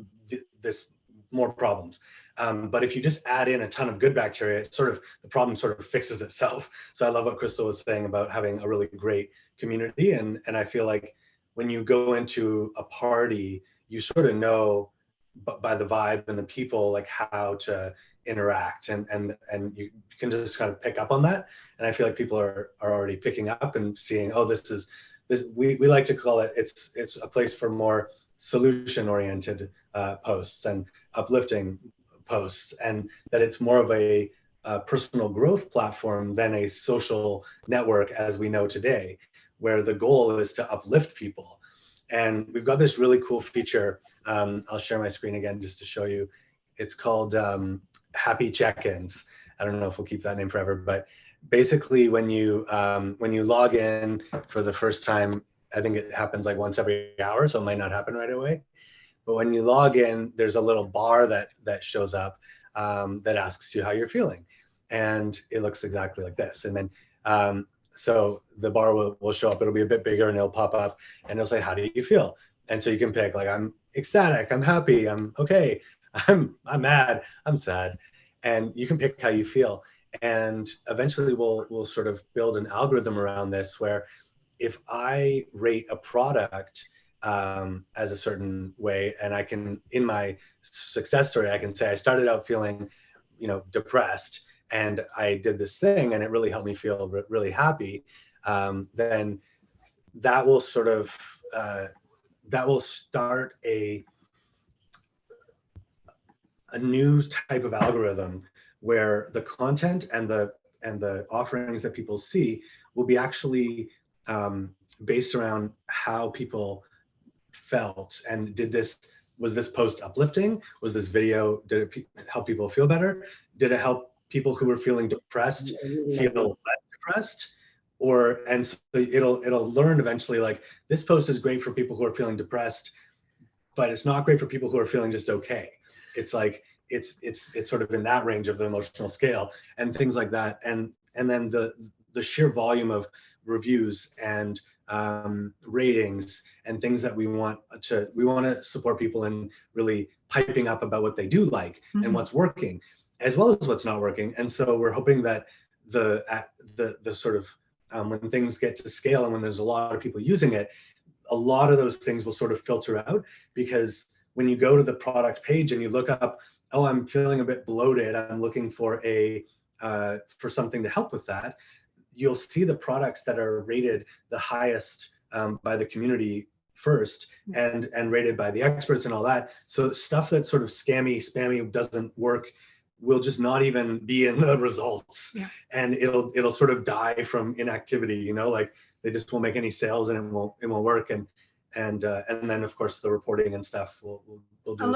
this more problems. But if you just add in a ton of good bacteria, the problem sort of fixes itself. So I love what Crystal was saying about having a really great community. And I feel like when you go into a party, you sort of know by the vibe and the people, like how to interact, and you can just kind of pick up on that. And I feel like people are already picking up and seeing, oh, this is this, we like to call it, it's a place for more solution oriented posts and uplifting posts, and that it's more of a personal growth platform than a social network as we know today, where the goal is to uplift people. And we've got this really cool feature. I'll share my screen again just to show you. It's called Happy Check-ins. I don't know if we'll keep that name forever, but basically when you log in for the first time, I think it happens like once every hour, so it might not happen right away. But when you log in, there's a little bar that shows up that asks you how you're feeling. And it looks exactly like this. And then so the bar will show up, it'll be a bit bigger and it'll pop up and it'll say, how do you feel? And so you can pick, like, I'm ecstatic, I'm happy, I'm okay, I'm mad, I'm sad. And you can pick how you feel. And eventually we'll sort of build an algorithm around this, where if I rate a product as a certain way, and I can, in my success story, I can say I started out feeling, depressed, and I did this thing and it really helped me feel really happy, then that will sort of, that will start a new type of algorithm where the content and the offerings that people see will be actually based around how people felt. And was this post uplifting? Was this video, did it help people feel better? Did it help people who were feeling depressed feel less depressed? And so it'll learn eventually, like, this post is great for people who are feeling depressed, but it's not great for people who are feeling just okay. It's like, it's sort of in that range of the emotional scale and things like that. And then the sheer volume of reviews and ratings and things that we want to support people in really piping up about what they do like and what's working, as well as what's not working. And so we're hoping that the sort of when things get to scale and when there's a lot of people using it, a lot of those things will sort of filter out, because when you go to the product page and you look up, oh, I'm feeling a bit bloated, I'm looking for for something to help with that, you'll see the products that are rated the highest by the community first, and rated by the experts and all that. So stuff that's sort of spammy, doesn't work, will just not even be in the results. Yeah. And it'll sort of die from inactivity, like they just won't make any sales and it won't work. And then of course the reporting and stuff will do a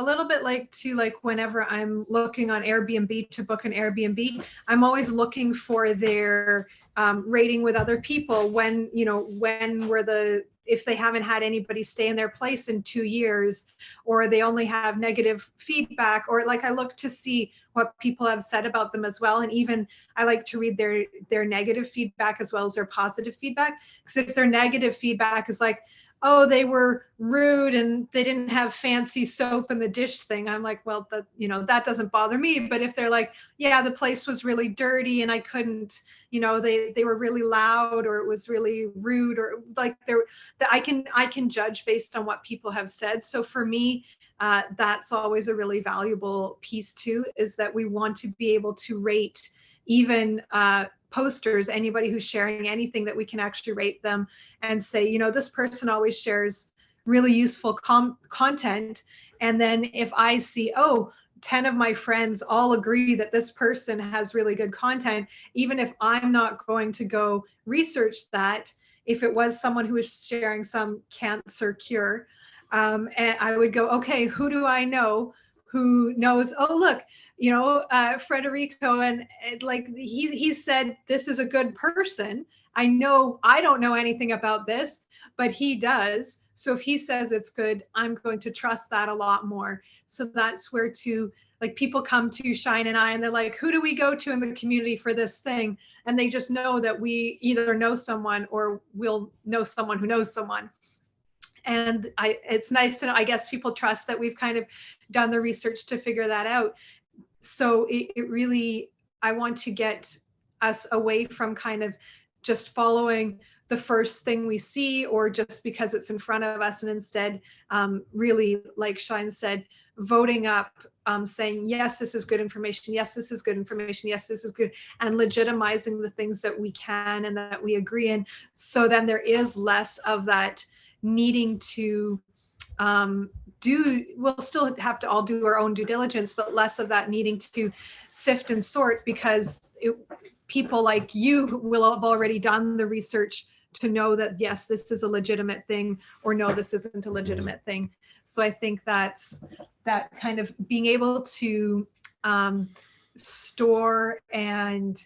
little bit like whenever I'm looking on Airbnb to book an Airbnb, I'm always looking for their rating with other people, if they haven't had anybody stay in their place in 2 years, or they only have negative feedback, or like I look to see what people have said about them as well. And even I like to read their negative feedback as well as their positive feedback, because if their negative feedback is like, oh, they were rude and they didn't have fancy soap in the dish thing, I'm like, well, that doesn't bother me. But if they're like, yeah, the place was really dirty and I couldn't, they were really loud, or it was really rude, or like I can judge based on what people have said. So for me, that's always a really valuable piece too, is that we want to be able to rate even posters, anybody who's sharing anything, that we can actually rate them and say, this person always shares really useful content. And then if I see, 10 of my friends all agree that this person has really good content, even if I'm not going to go research that, if it was someone who was sharing some cancer cure, and I would go, okay, who do I know who knows, look, Frederico, and like he said this is a good person. I don't know anything about this, but he does. So if he says it's good, I'm going to trust that a lot more. So that's where people come to Shine and I, and they're like, who do we go to in the community for this thing? And they just know that we either know someone or we'll know someone who knows someone. And it's nice to know, I guess people trust that we've kind of done the research to figure that out. So it really, I want to get us away from kind of just following the first thing we see or just because it's in front of us, and instead really, like Shine said, voting up, saying, yes, this is good information. Yes, this is good information. Yes, this is good. And legitimizing the things that we can and that we agree in. So then there is less of that needing to we'll still have to all do our own due diligence, but less of that needing to sift and sort, because people like you will have already done the research to know that, yes, this is a legitimate thing, or no, this isn't a legitimate thing. So I think that's that kind of being able to store and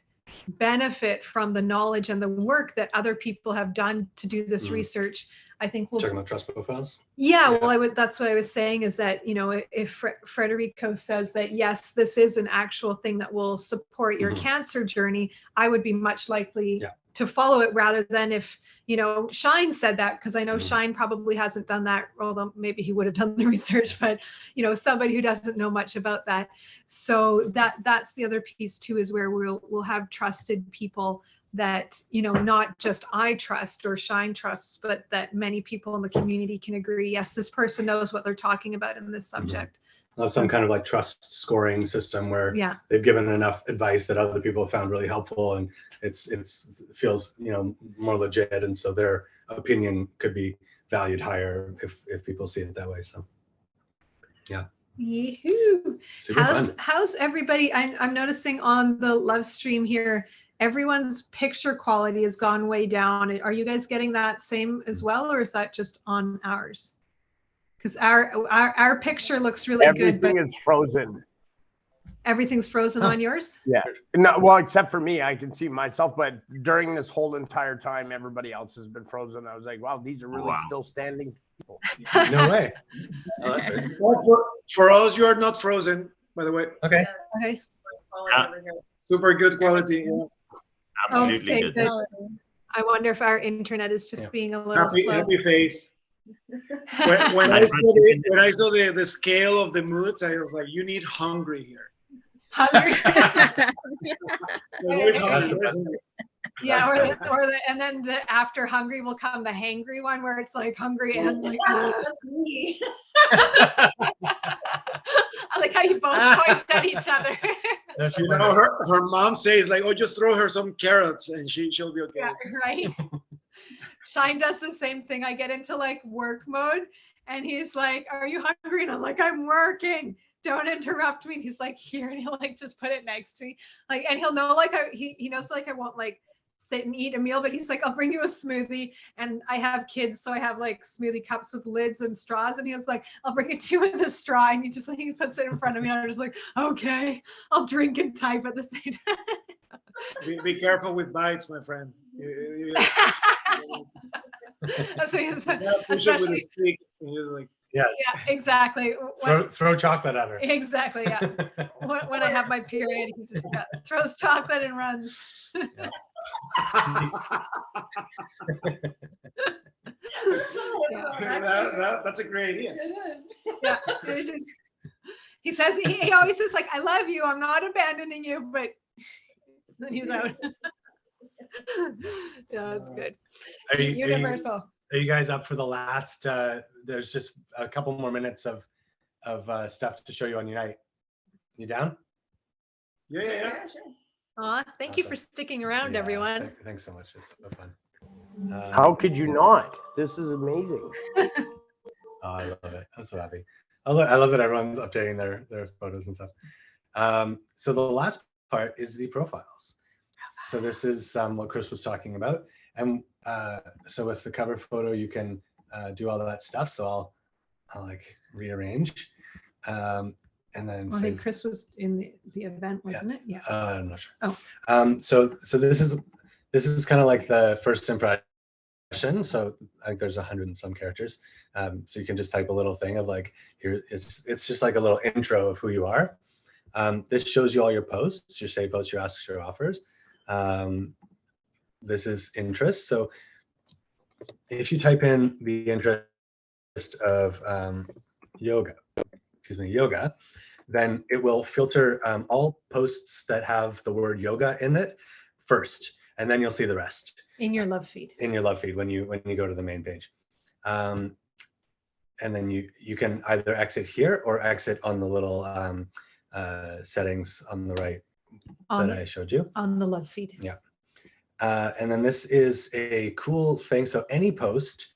benefit from the knowledge and the work that other people have done to do this research. I think we'll Talking about trust profiles. Yeah, well, that's what I was saying, is that, you know, if Frederico says that, yes, this is an actual thing that will support your cancer journey, I would be much likely to follow it, rather than if, you know, Shine said that, because I know Shine probably hasn't done that, although maybe he would have done the research, but, you know, somebody who doesn't know much about that. So that's the other piece too, is where we'll have trusted people that, you know, not just I trust or Shine trusts, but that many people in the community can agree, yes, this person knows what they're talking about in this subject. Not some kind of like trust scoring system where they've given enough advice that other people have found really helpful, and it feels, you know, more legit, and so their opinion could be valued higher if people see it that way. So yeah. Yee-hoo. Super fun. How's everybody? I'm noticing on the live stream here, everyone's picture quality has gone way down. Are you guys getting that same as well, or is that just on ours? Because our picture looks really good. Everything is frozen. Everything's frozen on yours? Yeah. No, well, except for me, I can see myself, but during this whole entire time, everybody else has been frozen. I was like, wow, these are really still standing people. No way. Oh, that's weird. Well, for us, you are not frozen, by the way. Okay. Okay. Super good quality. Yeah. Absolutely Okay, good. good. I wonder if our internet is just being a little slow. Happy face. When I saw the scale of the moods, I was like, you need hungry here. Hungry. Where's hungry? Yeah, and then the after hungry will come the hangry one, where it's like hungry and like. That's me. I like how you both point at each other. You know, her mom says like, oh, just throw her some carrots and she'll be okay. Yeah, right. Shine does the same thing. I get into like work mode, and he's like, are you hungry? And I'm like, I'm working. Don't interrupt me. And he's like, here, and he'll like just put it next to me. Like, and he'll know like he knows like I won't like sit and eat a meal, but he's like, I'll bring you a smoothie. And I have kids, so I have like smoothie cups with lids and straws. And he was like, I'll bring it to you with a straw. And he puts it in front of me. And I'm just like, okay, I'll drink and type at the same time. Be careful with bites, my friend. That's what he said. Push it with a stick. And he's like, yes. Yeah, exactly. Throw chocolate at her. Exactly, yeah. When I have my period, he just throws chocolate and runs. That's a great idea. Yeah, he says, he always says like, I love you, I'm not abandoning you, but then he's out. Yeah, that's good. Universal. Are you guys up for the last? There's just a couple more minutes of stuff to show you on Unite. You down? Yeah. Aw, thank you for sticking around, everyone. Thanks so much. It's so fun. How could you not? This is amazing. Oh, I love it. I'm so happy. I love that everyone's updating their photos and stuff. So the last part is the profiles. So this is what Chris was talking about. And so with the cover photo, you can do all of that stuff. So I'll like rearrange. And then I think Chris was in the event, wasn't it? Yeah. I'm not sure. Oh. So this is kind of like the first impression. So I think there's 100 and some characters. So you can just type a little thing of like, here it's just like a little intro of who you are. This shows you all your posts, your save posts, your asks, your offers. This is interest. So if you type in the interest of yoga, then it will filter all posts that have the word yoga in it first. and then you'll see the rest In your love feed. in your love feed when you go to the main page. And then you can either exit here or exit on the little settings on the right that I showed you. On the love feed. Yeah. And then this is a cool thing. So any post,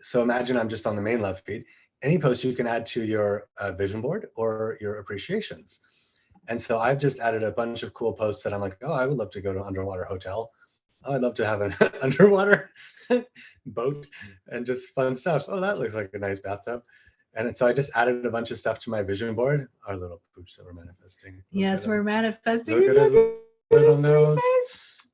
so imagine I'm just on the main love feed, any post you can add to your vision board or your appreciations. And so I've just added a bunch of cool posts that I'm like, oh, I would love to go to an underwater hotel. Oh, I'd love to have an underwater boat and just fun stuff. Oh, that looks like a nice bathtub. And so I just added a bunch of stuff to my vision board, our little poops that we're manifesting. Yes, we're manifesting. Look at his little nose.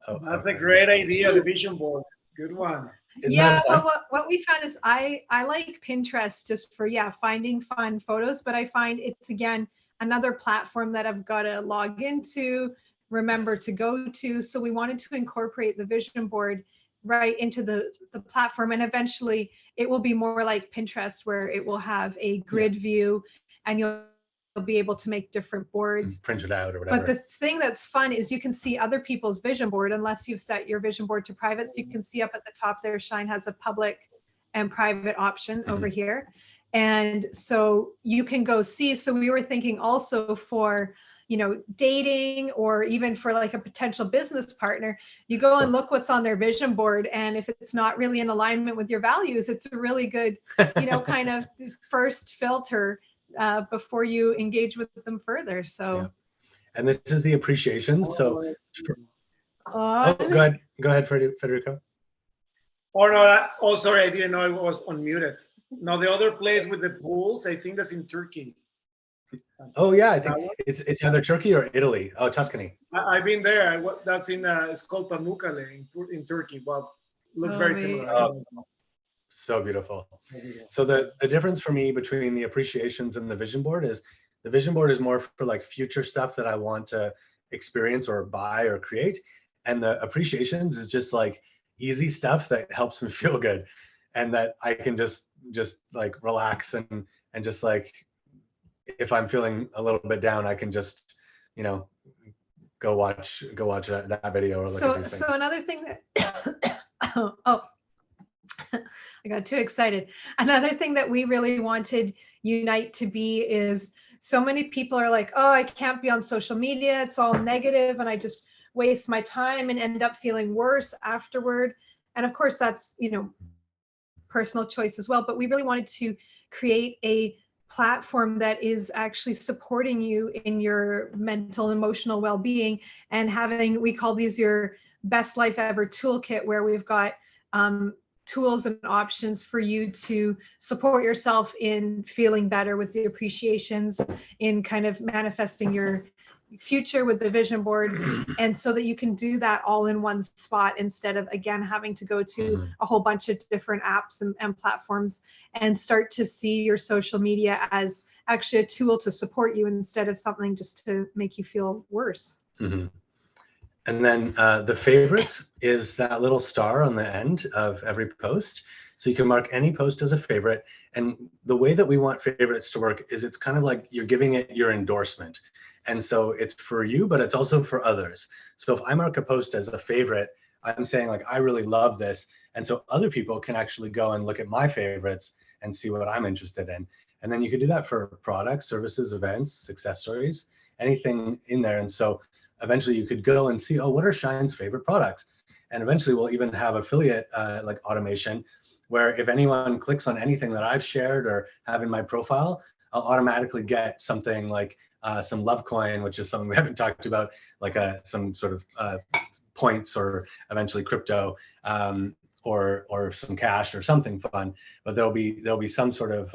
Oh, That's a great idea, the vision board. Good one. Isn't Yeah, that fun? but what we found is I like Pinterest just for, finding fun photos, but I find it's, again, another platform that I've got to log into, remember to go to. So we wanted to incorporate the vision board right into the platform, and eventually it will be more like Pinterest, where it will have a grid view and you'll be able to make different boards. Print it out or whatever. But the thing that's fun is you can see other people's vision board, unless you've set your vision board to private. So you can see up at the top there, Shine has a public and private option over here. And so you can go see. So we were thinking also for, dating, or even for like a potential business partner, you go and look what's on their vision board. And if it's not really in alignment with your values, it's a really good, kind of first filter before you engage with them further. So. Yeah. And this is the appreciation. So, Oh, go ahead, Federico. Or no, sorry, I didn't know it was unmuted. No, the other place with the pools, I think that's in Turkey. Oh yeah, I think it's either Turkey or Italy. Oh, Tuscany. I've been there. That's it's called Pamukkale in Turkey. Well, looks very similar. Oh, so beautiful. So the difference for me between the appreciations and the vision board is the vision board is more for like future stuff that I want to experience or buy or create, and the appreciations is just like easy stuff that helps me feel good, and that I can just like relax and just like, if I'm feeling a little bit down, I can just, go watch that video or look at these things. So another thing that, I got too excited. Another thing that we really wanted Unite to be is, so many people are like, oh, I can't be on social media. It's all negative and I just waste my time and end up feeling worse afterward. And of course that's, personal choice as well. But we really wanted to create a platform that is actually supporting you in your mental, emotional well-being, and we call these your best life ever toolkit, where we've got tools and options for you to support yourself in feeling better with the appreciations, in kind of manifesting your future with the vision board, and so that you can do that all in one spot, instead of, again, having to go to a whole bunch of different apps and platforms, and start to see your social media as actually a tool to support you instead of something just to make you feel worse. And then the favorites is that little star on the end of every post. So you can mark any post as a favorite. And the way that we want favorites to work is it's kind of like you're giving it your endorsement. And so it's for you, but it's also for others. So if I mark a post as a favorite, I'm saying like, I really love this. And so other people can actually go and look at my favorites and see what I'm interested in. And then you can do that for products, services, events, success stories, anything in there. And so eventually you could go and see, oh, what are Shine's favorite products? And eventually we'll even have affiliate like automation, where if anyone clicks on anything that I've shared or have in my profile, I'll automatically get something like some Love Coin, which is something we haven't talked about, like some sort of points, or eventually crypto, or some cash or something fun. But there'll be some sort of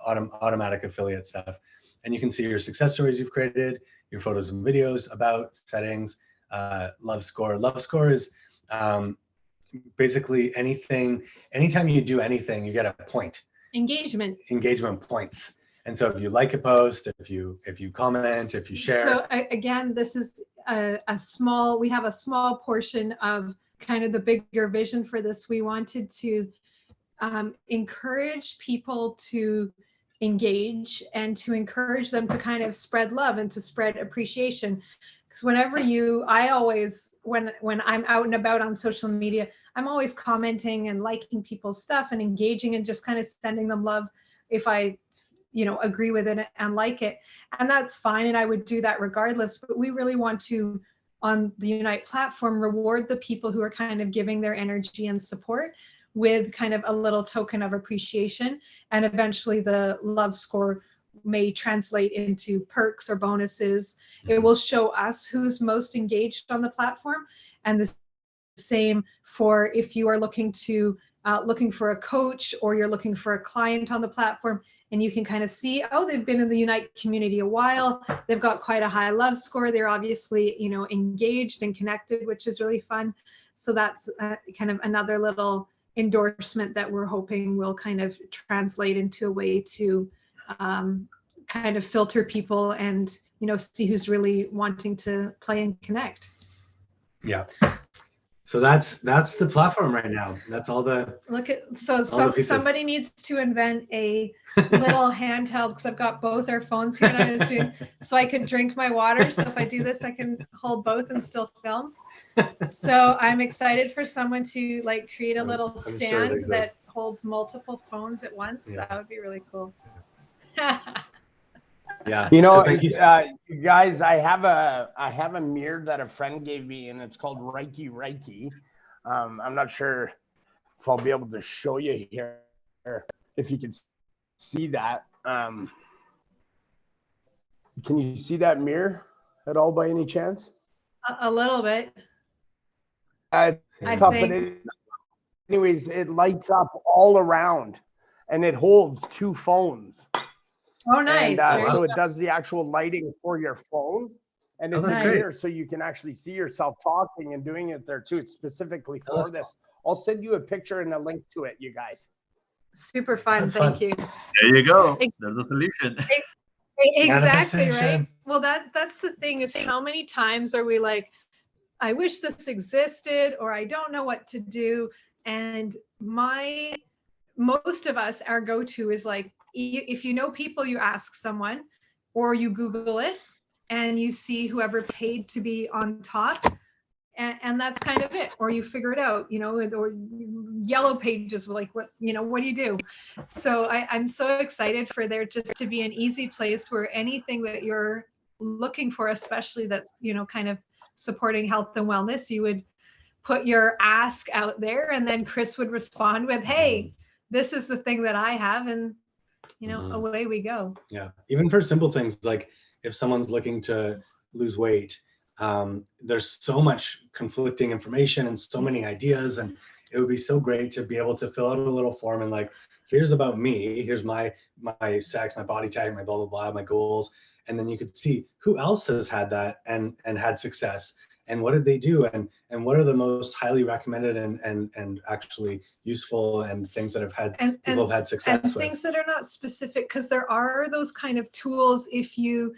automatic affiliate stuff, and you can see your success stories you've created, your photos and videos, about, settings, love score. Love score is basically anytime you do anything, you get a point. Engagement Points. And so if you like a post, if you comment, if you share. So again, this is we have a small portion of kind of the bigger vision for this. We wanted to encourage people to engage, and to encourage them to kind of spread love and to spread appreciation. because whenever I always, when I'm out and about on social media, I'm always commenting and liking people's stuff and engaging and just kind of sending them love if I, agree with it and like it. And that's fine. And I would do that regardless. But we really want to, on the Unite platform, reward the people who are kind of giving their energy and support with kind of a little token of appreciation. And eventually the love score may translate into perks or bonuses. It will show us who's most engaged on the platform. And the same for if you are looking for a coach, or you're looking for a client on the platform, and you can kind of see, oh, they've been in the Unite community a while. They've got quite a high love score. They're obviously, engaged and connected, which is really fun. So that's kind of another little endorsement that we're hoping will kind of translate into a way to kind of filter people and, see who's really wanting to play and connect. Yeah. So that's the platform right now. That's all the. Somebody needs to invent a little handheld, because I've got both our phones here, and I was doing so I could drink my water. So if I do this, I can hold both and still film. So I'm excited for someone to create a little stand that holds multiple phones at once. Yeah. That would be really cool. Yeah. You guys, I have a mirror that a friend gave me, and it's called Reiki. I'm not sure if I'll be able to show you here, if you can see that. Can you see that mirror at all by any chance? A little bit. It's tough, but anyways, it lights up all around, and it holds 2 phones. Oh, nice. And so it does the actual lighting for your phone, and it's here, so you can actually see yourself talking and doing it there too. It's specifically for this. I'll send you a picture and a link to it, you guys. Super fun. Thank you. There you go. There's a solution. Exactly, right? Well, that's the thing, is how many times are we like, I wish this existed, or I don't know what to do. And most of us, our go-to is like, if you know people, you ask someone, or you Google it and you see whoever paid to be on top, and that's kind of it. Or you figure it out, or Yellow Pages, like what do you do? So I'm so excited for there just to be an easy place where anything that you're looking for, especially that's, kind of supporting health and wellness, you would put your ask out there, and then Chris would respond with, hey, this is the thing that I have, and away we go. Yeah, even for simple things like if someone's looking to lose weight, there's so much conflicting information and so many ideas, and it would be so great to be able to fill out a little form and like, here's about me, here's my sex, my body type, my blah blah blah, my goals, and then you could see who else has had that and had success, and what did they do, and what are the most highly recommended and actually useful, and things that people have had success with. Things that are not specific, because there are those kind of tools. If you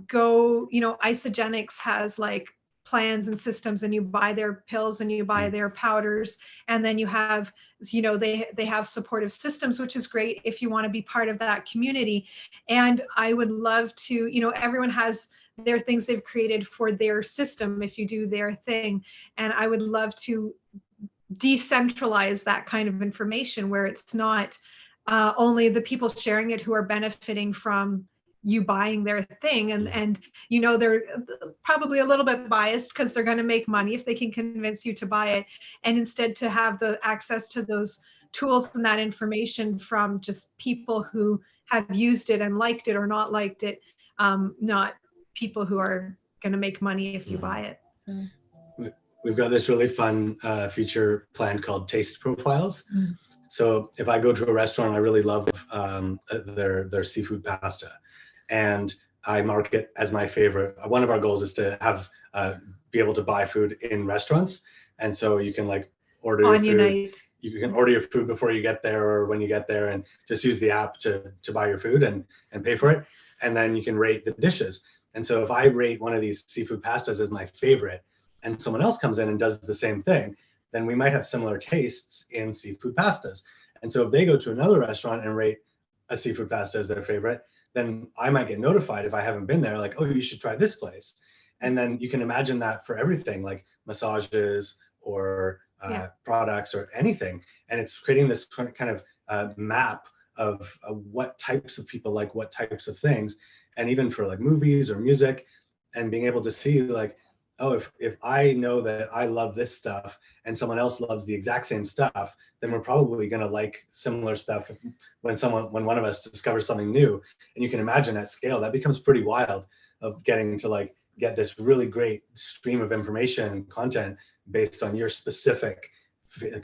go, Isagenix has plans and systems, and you buy their pills and you buy their powders, and then you have, they have supportive systems, which is great if you want to be part of that community. And I would love to, everyone has their things they've created for their system if you do their thing. And I would love to decentralize that kind of information, where it's not only the people sharing it who are benefiting from you buying their thing, and they're probably a little bit biased because they're going to make money if they can convince you to buy it, and instead to have the access to those tools and that information from just people who have used it and liked it or not liked it, not people who are going to make money if you buy it. So we've got this really fun feature planned called Taste Profiles. So if I go to a restaurant, I really love their seafood pasta, and I mark it as my favorite. One of our goals is to have be able to buy food in restaurants, and so you can order your food. Unite. You can order your food before you get there, or when you get there, and just use the app to buy your food and pay for it, and then you can rate the dishes. And so if I rate one of these seafood pastas as my favorite, and someone else comes in and does the same thing, then we might have similar tastes in seafood pastas. And so if they go to another restaurant and rate a seafood pasta as their favorite, then I might get notified if I haven't been there, like, oh, you should try this place. And then you can imagine that for everything like massages or products or anything. And it's creating this kind of map of what types of people like what types of things. And even for like movies or music, and being able to see like, oh, if I know that I love this stuff and someone else loves the exact same stuff, then we're probably going to like similar stuff when one of us discovers something new. And you can imagine at scale, that becomes pretty wild, of getting to like get this really great stream of information and content based on your specific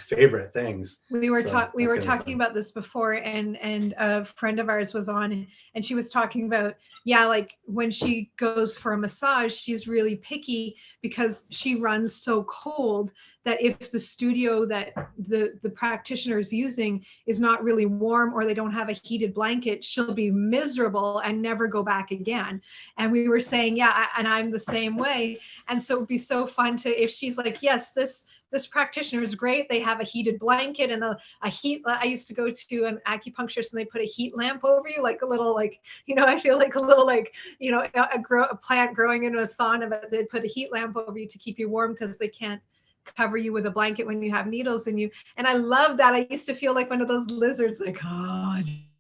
favorite things. We were talking about this before, and a friend of ours was on, and she was talking about, like when she goes for a massage, she's really picky because she runs so cold that if the studio that the practitioner is using is not really warm, or they don't have a heated blanket, she'll be miserable and never go back again. And we were saying, and I'm the same way. And so it'd be so fun to, if she's like, yes, this practitioner is great, they have a heated blanket and a heat. I used to go to an acupuncturist and they put a heat lamp over you, like a little, like, I feel like a little, like, a plant growing into a sauna, but they put a heat lamp over you to keep you warm because they can't cover you with a blanket when you have needles in you. And I love that. I used to feel like one of those lizards, like,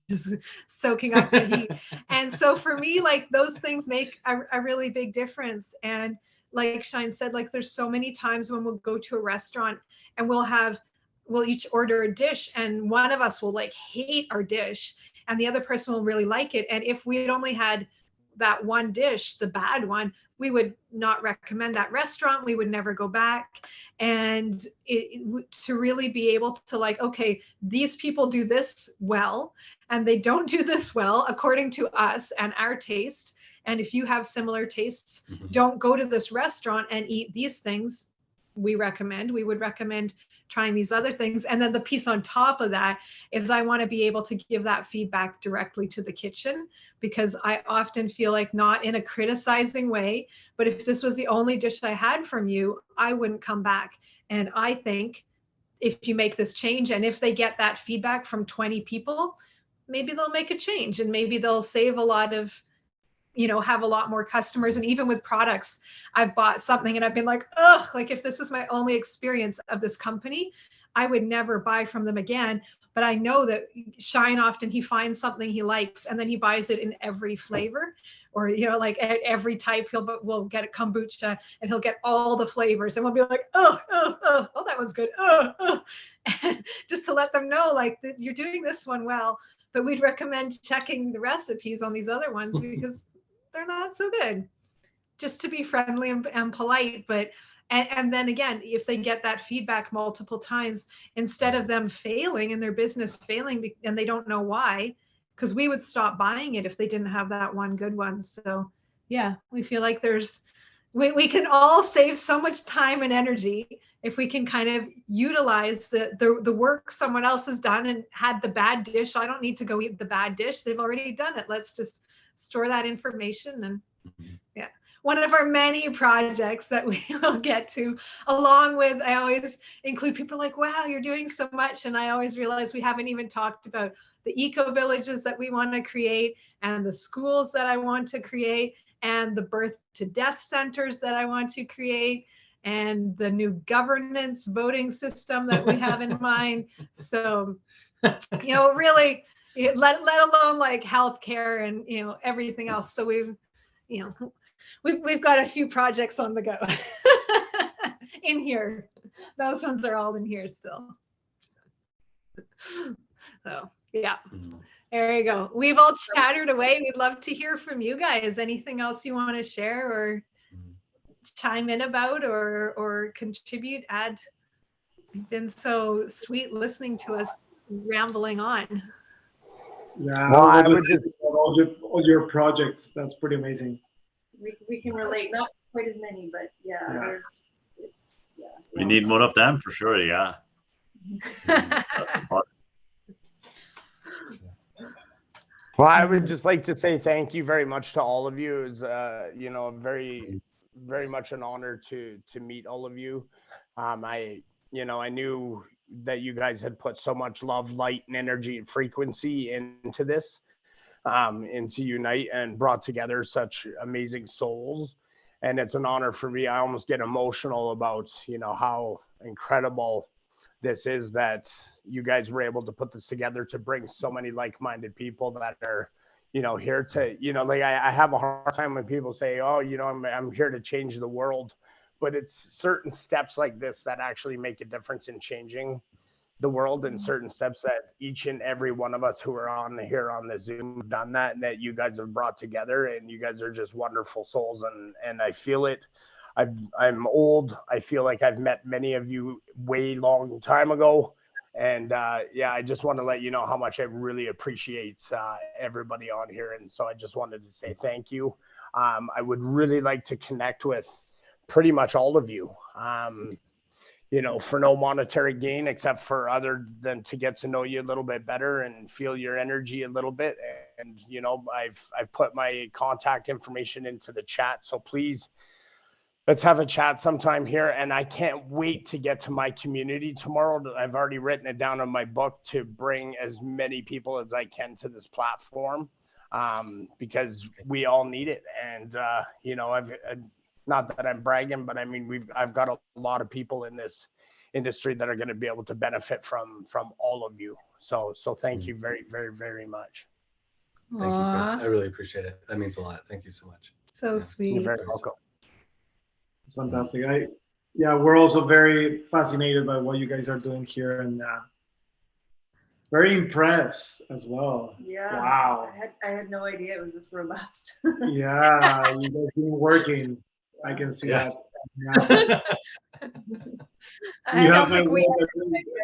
just soaking up the heat. And so for me, like, those things make a really big difference. And like Shine said, like, there's so many times when we'll go to a restaurant and we'll each order a dish, and one of us will like hate our dish and the other person will really like it. And if we had only had that one dish, the bad one, we would not recommend that restaurant. We would never go back. And to really be able to like, okay, these people do this well and they don't do this well according to us and our taste. And if you have similar tastes, don't go to this restaurant and eat these things. We would recommend trying these other things. And then the piece on top of that is I want to be able to give that feedback directly to the kitchen, because I often feel like, not in a criticizing way, but if this was the only dish I had from you, I wouldn't come back. And I think if you make this change, and if they get that feedback from 20 people, maybe they'll make a change, and maybe they'll save a lot of, have a lot more customers. And even with products, I've bought something and I've been like, like if this was my only experience of this company, I would never buy from them again. But I know that Shine, often he finds something he likes and then he buys it in every flavor, or, like at every type. We'll get a kombucha and he'll get all the flavors, and we'll be like, oh, that was good. And just to let them know, like, that you're doing this one well, but we'd recommend checking the recipes on these other ones because they're not so good, just to be friendly and polite. But and then again, if they get that feedback multiple times, instead of them failing in their business, failing and they don't know why, because we would stop buying it if they didn't have that one good one. So we feel like we can all save so much time and energy if we can kind of utilize the work someone else has done and had the bad dish. I don't need to go eat the bad dish. They've already done it. Let's just store that information. And one of our many projects that we will get to, along with, I always include people like, wow, you're doing so much. And I always realize we haven't even talked about the eco villages that we want to create, and the schools that I want to create, and the birth to death centers that I want to create, and the new governance voting system that we have in mind. So, really, let alone like healthcare and, everything else. So we've got a few projects on the go in here. Those ones are all in here still. So there you go. We've all chattered away. We'd love to hear from you guys. Anything else you want to share or chime in about or contribute, add? You've been so sweet listening to us rambling on. Yeah, Well, I I would just all your projects. That's pretty amazing. We can relate, not quite as many, but We need more of them for sure. Yeah. That's important. Well, I would just like to say thank you very much to all of you. It was, very, very much an honor to meet all of you. I knew that you guys had put so much love, light, and energy and frequency into this, into Unite, and brought together such amazing souls. and it's an honor for me. I almost get emotional about, how incredible this is that you guys were able to put this together to bring so many like-minded people that are, here to, like I have a hard time when people say, oh, I'm here to change the world, but it's certain steps like this that actually make a difference in changing the world, and certain steps that each and every one of us who are on the Zoom have done that, and that you guys have brought together, and you guys are just wonderful souls, and I feel it. I'm old. I feel like I've met many of you way long time ago. And I just want to let you know how much I really appreciate everybody on here. And so I just wanted to say thank you. I would really like to connect with pretty much all of you, for no monetary gain, except for other than to get to know you a little bit better and feel your energy a little bit. And, I've put my contact information into the chat. So please, let's have a chat sometime here. And I can't wait to get to my community tomorrow. I've already written it down in my book to bring as many people as I can to this platform, because we all need it. And, I've not that I'm bragging, but I mean, I've got a lot of people in this industry that are going to be able to benefit from all of you. So thank you very, very, very much. Thank you, Chris. I really appreciate it. That means a lot. Thank you so much. So sweet. You're very welcome. It's fantastic. We're also very fascinated by what you guys are doing here, and very impressed as well. Yeah. Wow. I had no idea it was this robust. Yeah, you guys been working. I can see that. Yeah. I You don't have think we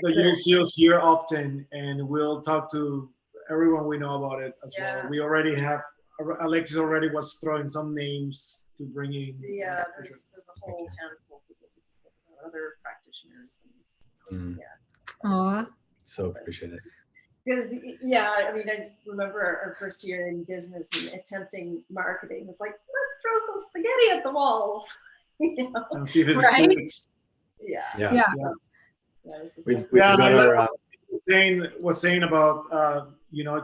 that you'll see us here often, and we'll talk to everyone we know about it as well. We already have, Alexis already was throwing some names to bring in. Yeah, there's a whole handful of other practitioners. And, Aw. So appreciate it. Because, I just remember our first year in business and attempting marketing. It's like, let's throw some spaghetti at the walls. And see if it Right? sticks. Yeah. We've got our, was saying about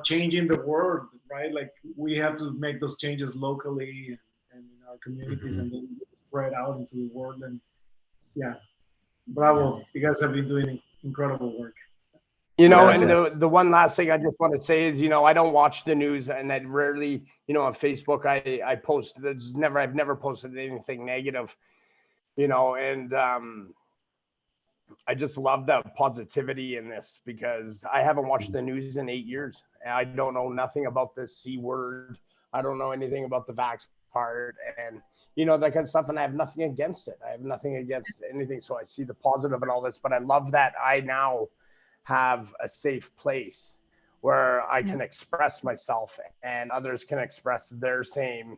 changing the world, right? Like we have to make those changes locally and in our communities, and then spread out into the world. And bravo, you guys have been doing incredible work. And the one last thing I just want to say is, I don't watch the news, and I rarely, on Facebook, I post. I've never posted anything negative, and I just love the positivity in this, because I haven't watched the news in 8 years. I don't know nothing about this C word. I don't know anything about the vax part, and that kind of stuff. And I have nothing against it. I have nothing against anything. So I see the positive in all this, but I love that I now have a safe place where I can express myself, and others can express their same,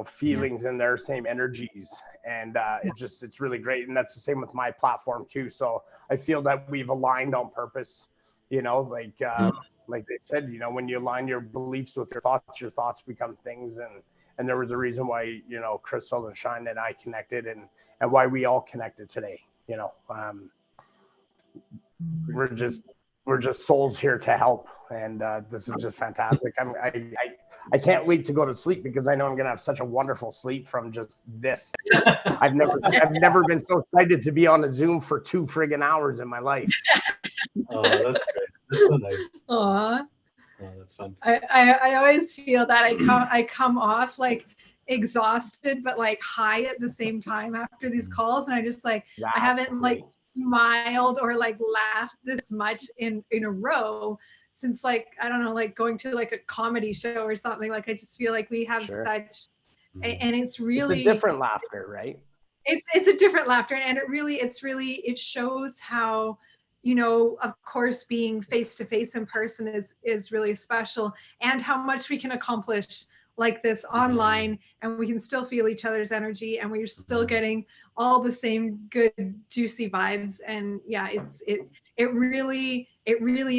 feelings and their same energies. And it's really great. And that's the same with my platform too. So I feel that we've aligned on purpose, like they said, when you align your beliefs with your thoughts become things. And there was a reason why, Crystal and Shine and I connected, and why we all connected today. We're just souls here to help, and this is just fantastic. I can't wait to go to sleep, because I know I'm gonna have such a wonderful sleep from just this. I've never been so excited to be on a Zoom for 2 friggin' hours in my life. Oh, that's great. That's so nice. Aw. Oh, that's fun. I always feel that I come off like exhausted, but like high at the same time after these calls, and I just I haven't like smiled or like laughed this much in a row since I don't know, like going to like a comedy show or something. Like I just feel like we have such, and it's really it's a different laughter, right? It's a different laughter, and it shows how, of course, being face to face in person is really special, and how much we can accomplish like this online, and we can still feel each other's energy, and we're still getting all the same good juicy vibes. And it really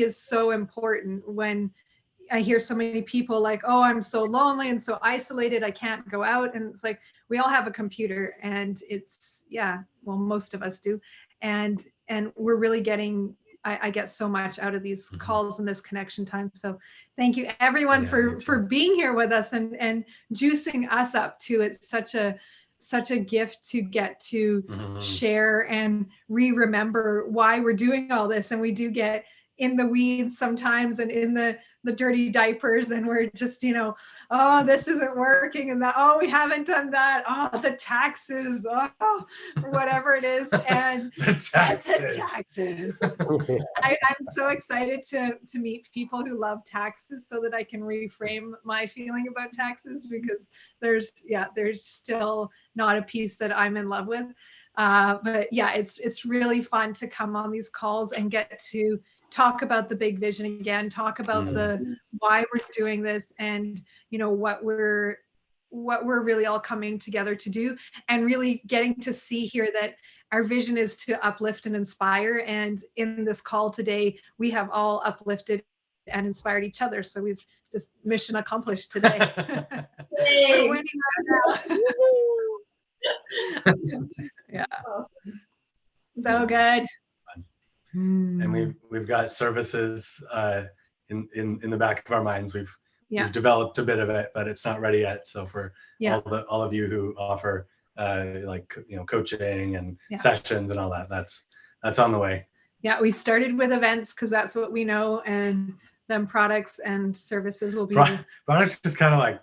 is so important when I hear so many people like, oh, I'm so lonely and so isolated, I can't go out. And it's like, we all have a computer, and most of us do, and we're really getting, I get so much out of these calls and this connection time. So thank you everyone for being here with us and juicing us up too. It's such a gift to get to Mhm. share and remember why we're doing all this. And we do get in the weeds sometimes and in the dirty diapers, and we're just, oh, this isn't working, and that, oh, we haven't done that, oh, the taxes, oh, whatever it is. And The taxes. I'm so excited to meet people who love taxes so that I can reframe my feeling about taxes, because there's still not a piece that I'm in love with. But yeah, it's really fun to come on these calls and get to talk about the big vision again, talk about the why we're doing this, and what we're really all coming together to do, and really getting to see here that our vision is to uplift and inspire. And in this call today, we have all uplifted and inspired each other. So we've just mission accomplished today. We're winning right now. Yeah. Awesome. So good. And we've got services in the back of our minds. We've developed a bit of it, but it's not ready yet. So for all of you who offer coaching and sessions and all that, that's on the way. Yeah, we started with events because that's what we know, and then products and services will be. Products just kind of like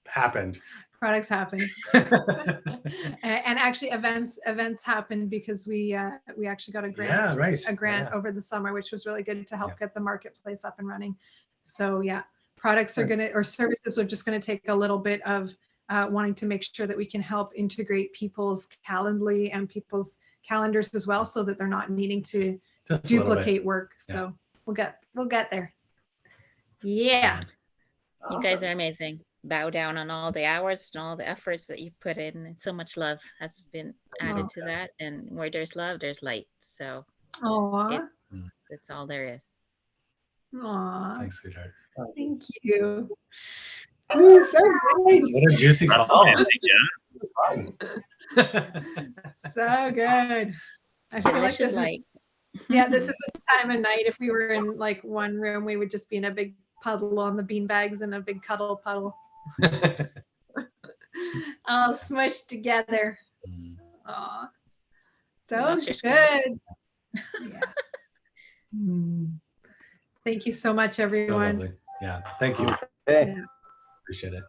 happened. Products happen. And actually events happened because we actually got a grant over the summer, which was really good to help get the marketplace up and running. So products are services are just going to take a little bit of wanting to make sure that we can help integrate people's Calendly and people's calendars as well, so that they're not needing to just duplicate work. So we'll get there. Yeah. You guys are amazing. Bow down on all the hours and all the efforts that you put in, and so much love has been added to that. And where there's love, there's light. So that's all there is. Aww. Thanks, sweetheart. Thank you. Ooh, so good. What a juicy call. So good. I feel like this is the time of night. If we were in like one room, we would just be in a big puddle on the beanbags and a big cuddle puddle. All smushed together. Aw. So good. Thank you so much, everyone. So yeah, thank you. Appreciate it.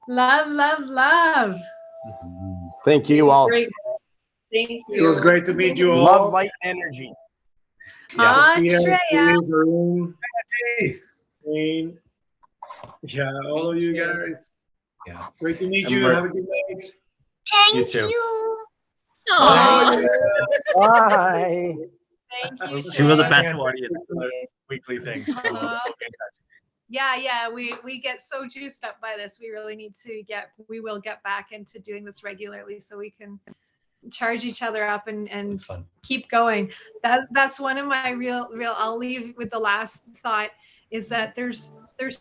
Love, love, love. Thank you all. Great. Thank you. It was great to meet you all. Love, light, energy. Andrea. Yeah, all of you guys. Yeah. Great to meet you. Have a good night. Thank you. Bye. Thank you. She was the best audience. Weekly things. Yeah, we get so juiced up by this. We really need to we will get back into doing this regularly so we can charge each other up and keep going. That's one of my real I'll leave with the last thought, is that there's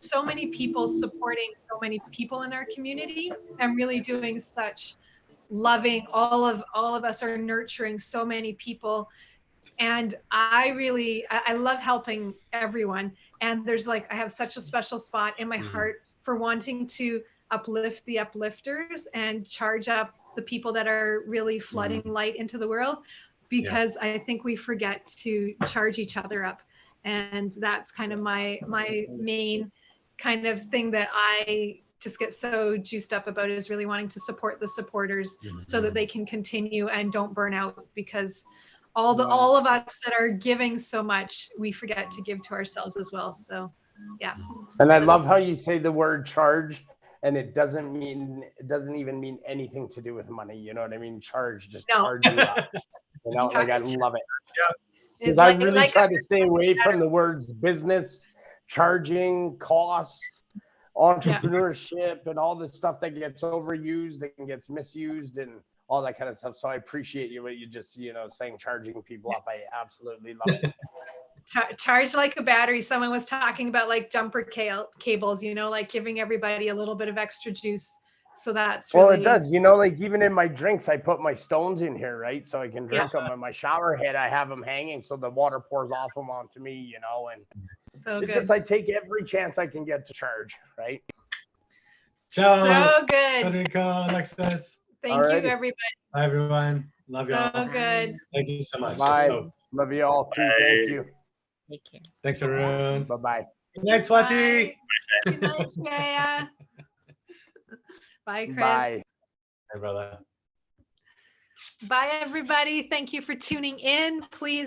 so many people supporting so many people in our community and really doing such loving. All of us are nurturing so many people, and I love helping everyone. And there's I have such a special spot in my heart for wanting to uplift the uplifters and charge up the people that are really flooding light into the world, because I think we forget to charge each other up. And that's kind of my main kind of thing that I just get so juiced up about, is really wanting to support the supporters so that they can continue and don't burn out, because all of us that are giving so much, we forget to give to ourselves as well. So And I love how you say the word charge, and it doesn't even mean anything to do with money. You know what I mean? Charge, just charge you up. I love it. Because I really try to stay away from the words business, charging, cost, entrepreneurship, and all this stuff that gets overused and gets misused and all that kind of stuff. So I appreciate what you just, saying, charging people up. I absolutely love it. Charge like a battery. Someone was talking about jumper cables, giving everybody a little bit of extra juice. So that's really... Well, it does, even in my drinks, I put my stones in here, right? So I can drink them. In my shower head, I have them hanging so the water pours off them onto me, and so it's just, I take every chance I can get to charge, right? Ciao. So good. Federico, Alexis. Thank Alrighty. you, everybody. Bye, everyone. Love So y'all. good. Thank you so much. Bye. So, Love you all too. Thank you. Take care. thanks, everyone. Bye bye. Good night, Swati. Good night, Shreya. Bye, Chris. Bye. Hey, brother. Bye, everybody. Thank you for tuning in. Please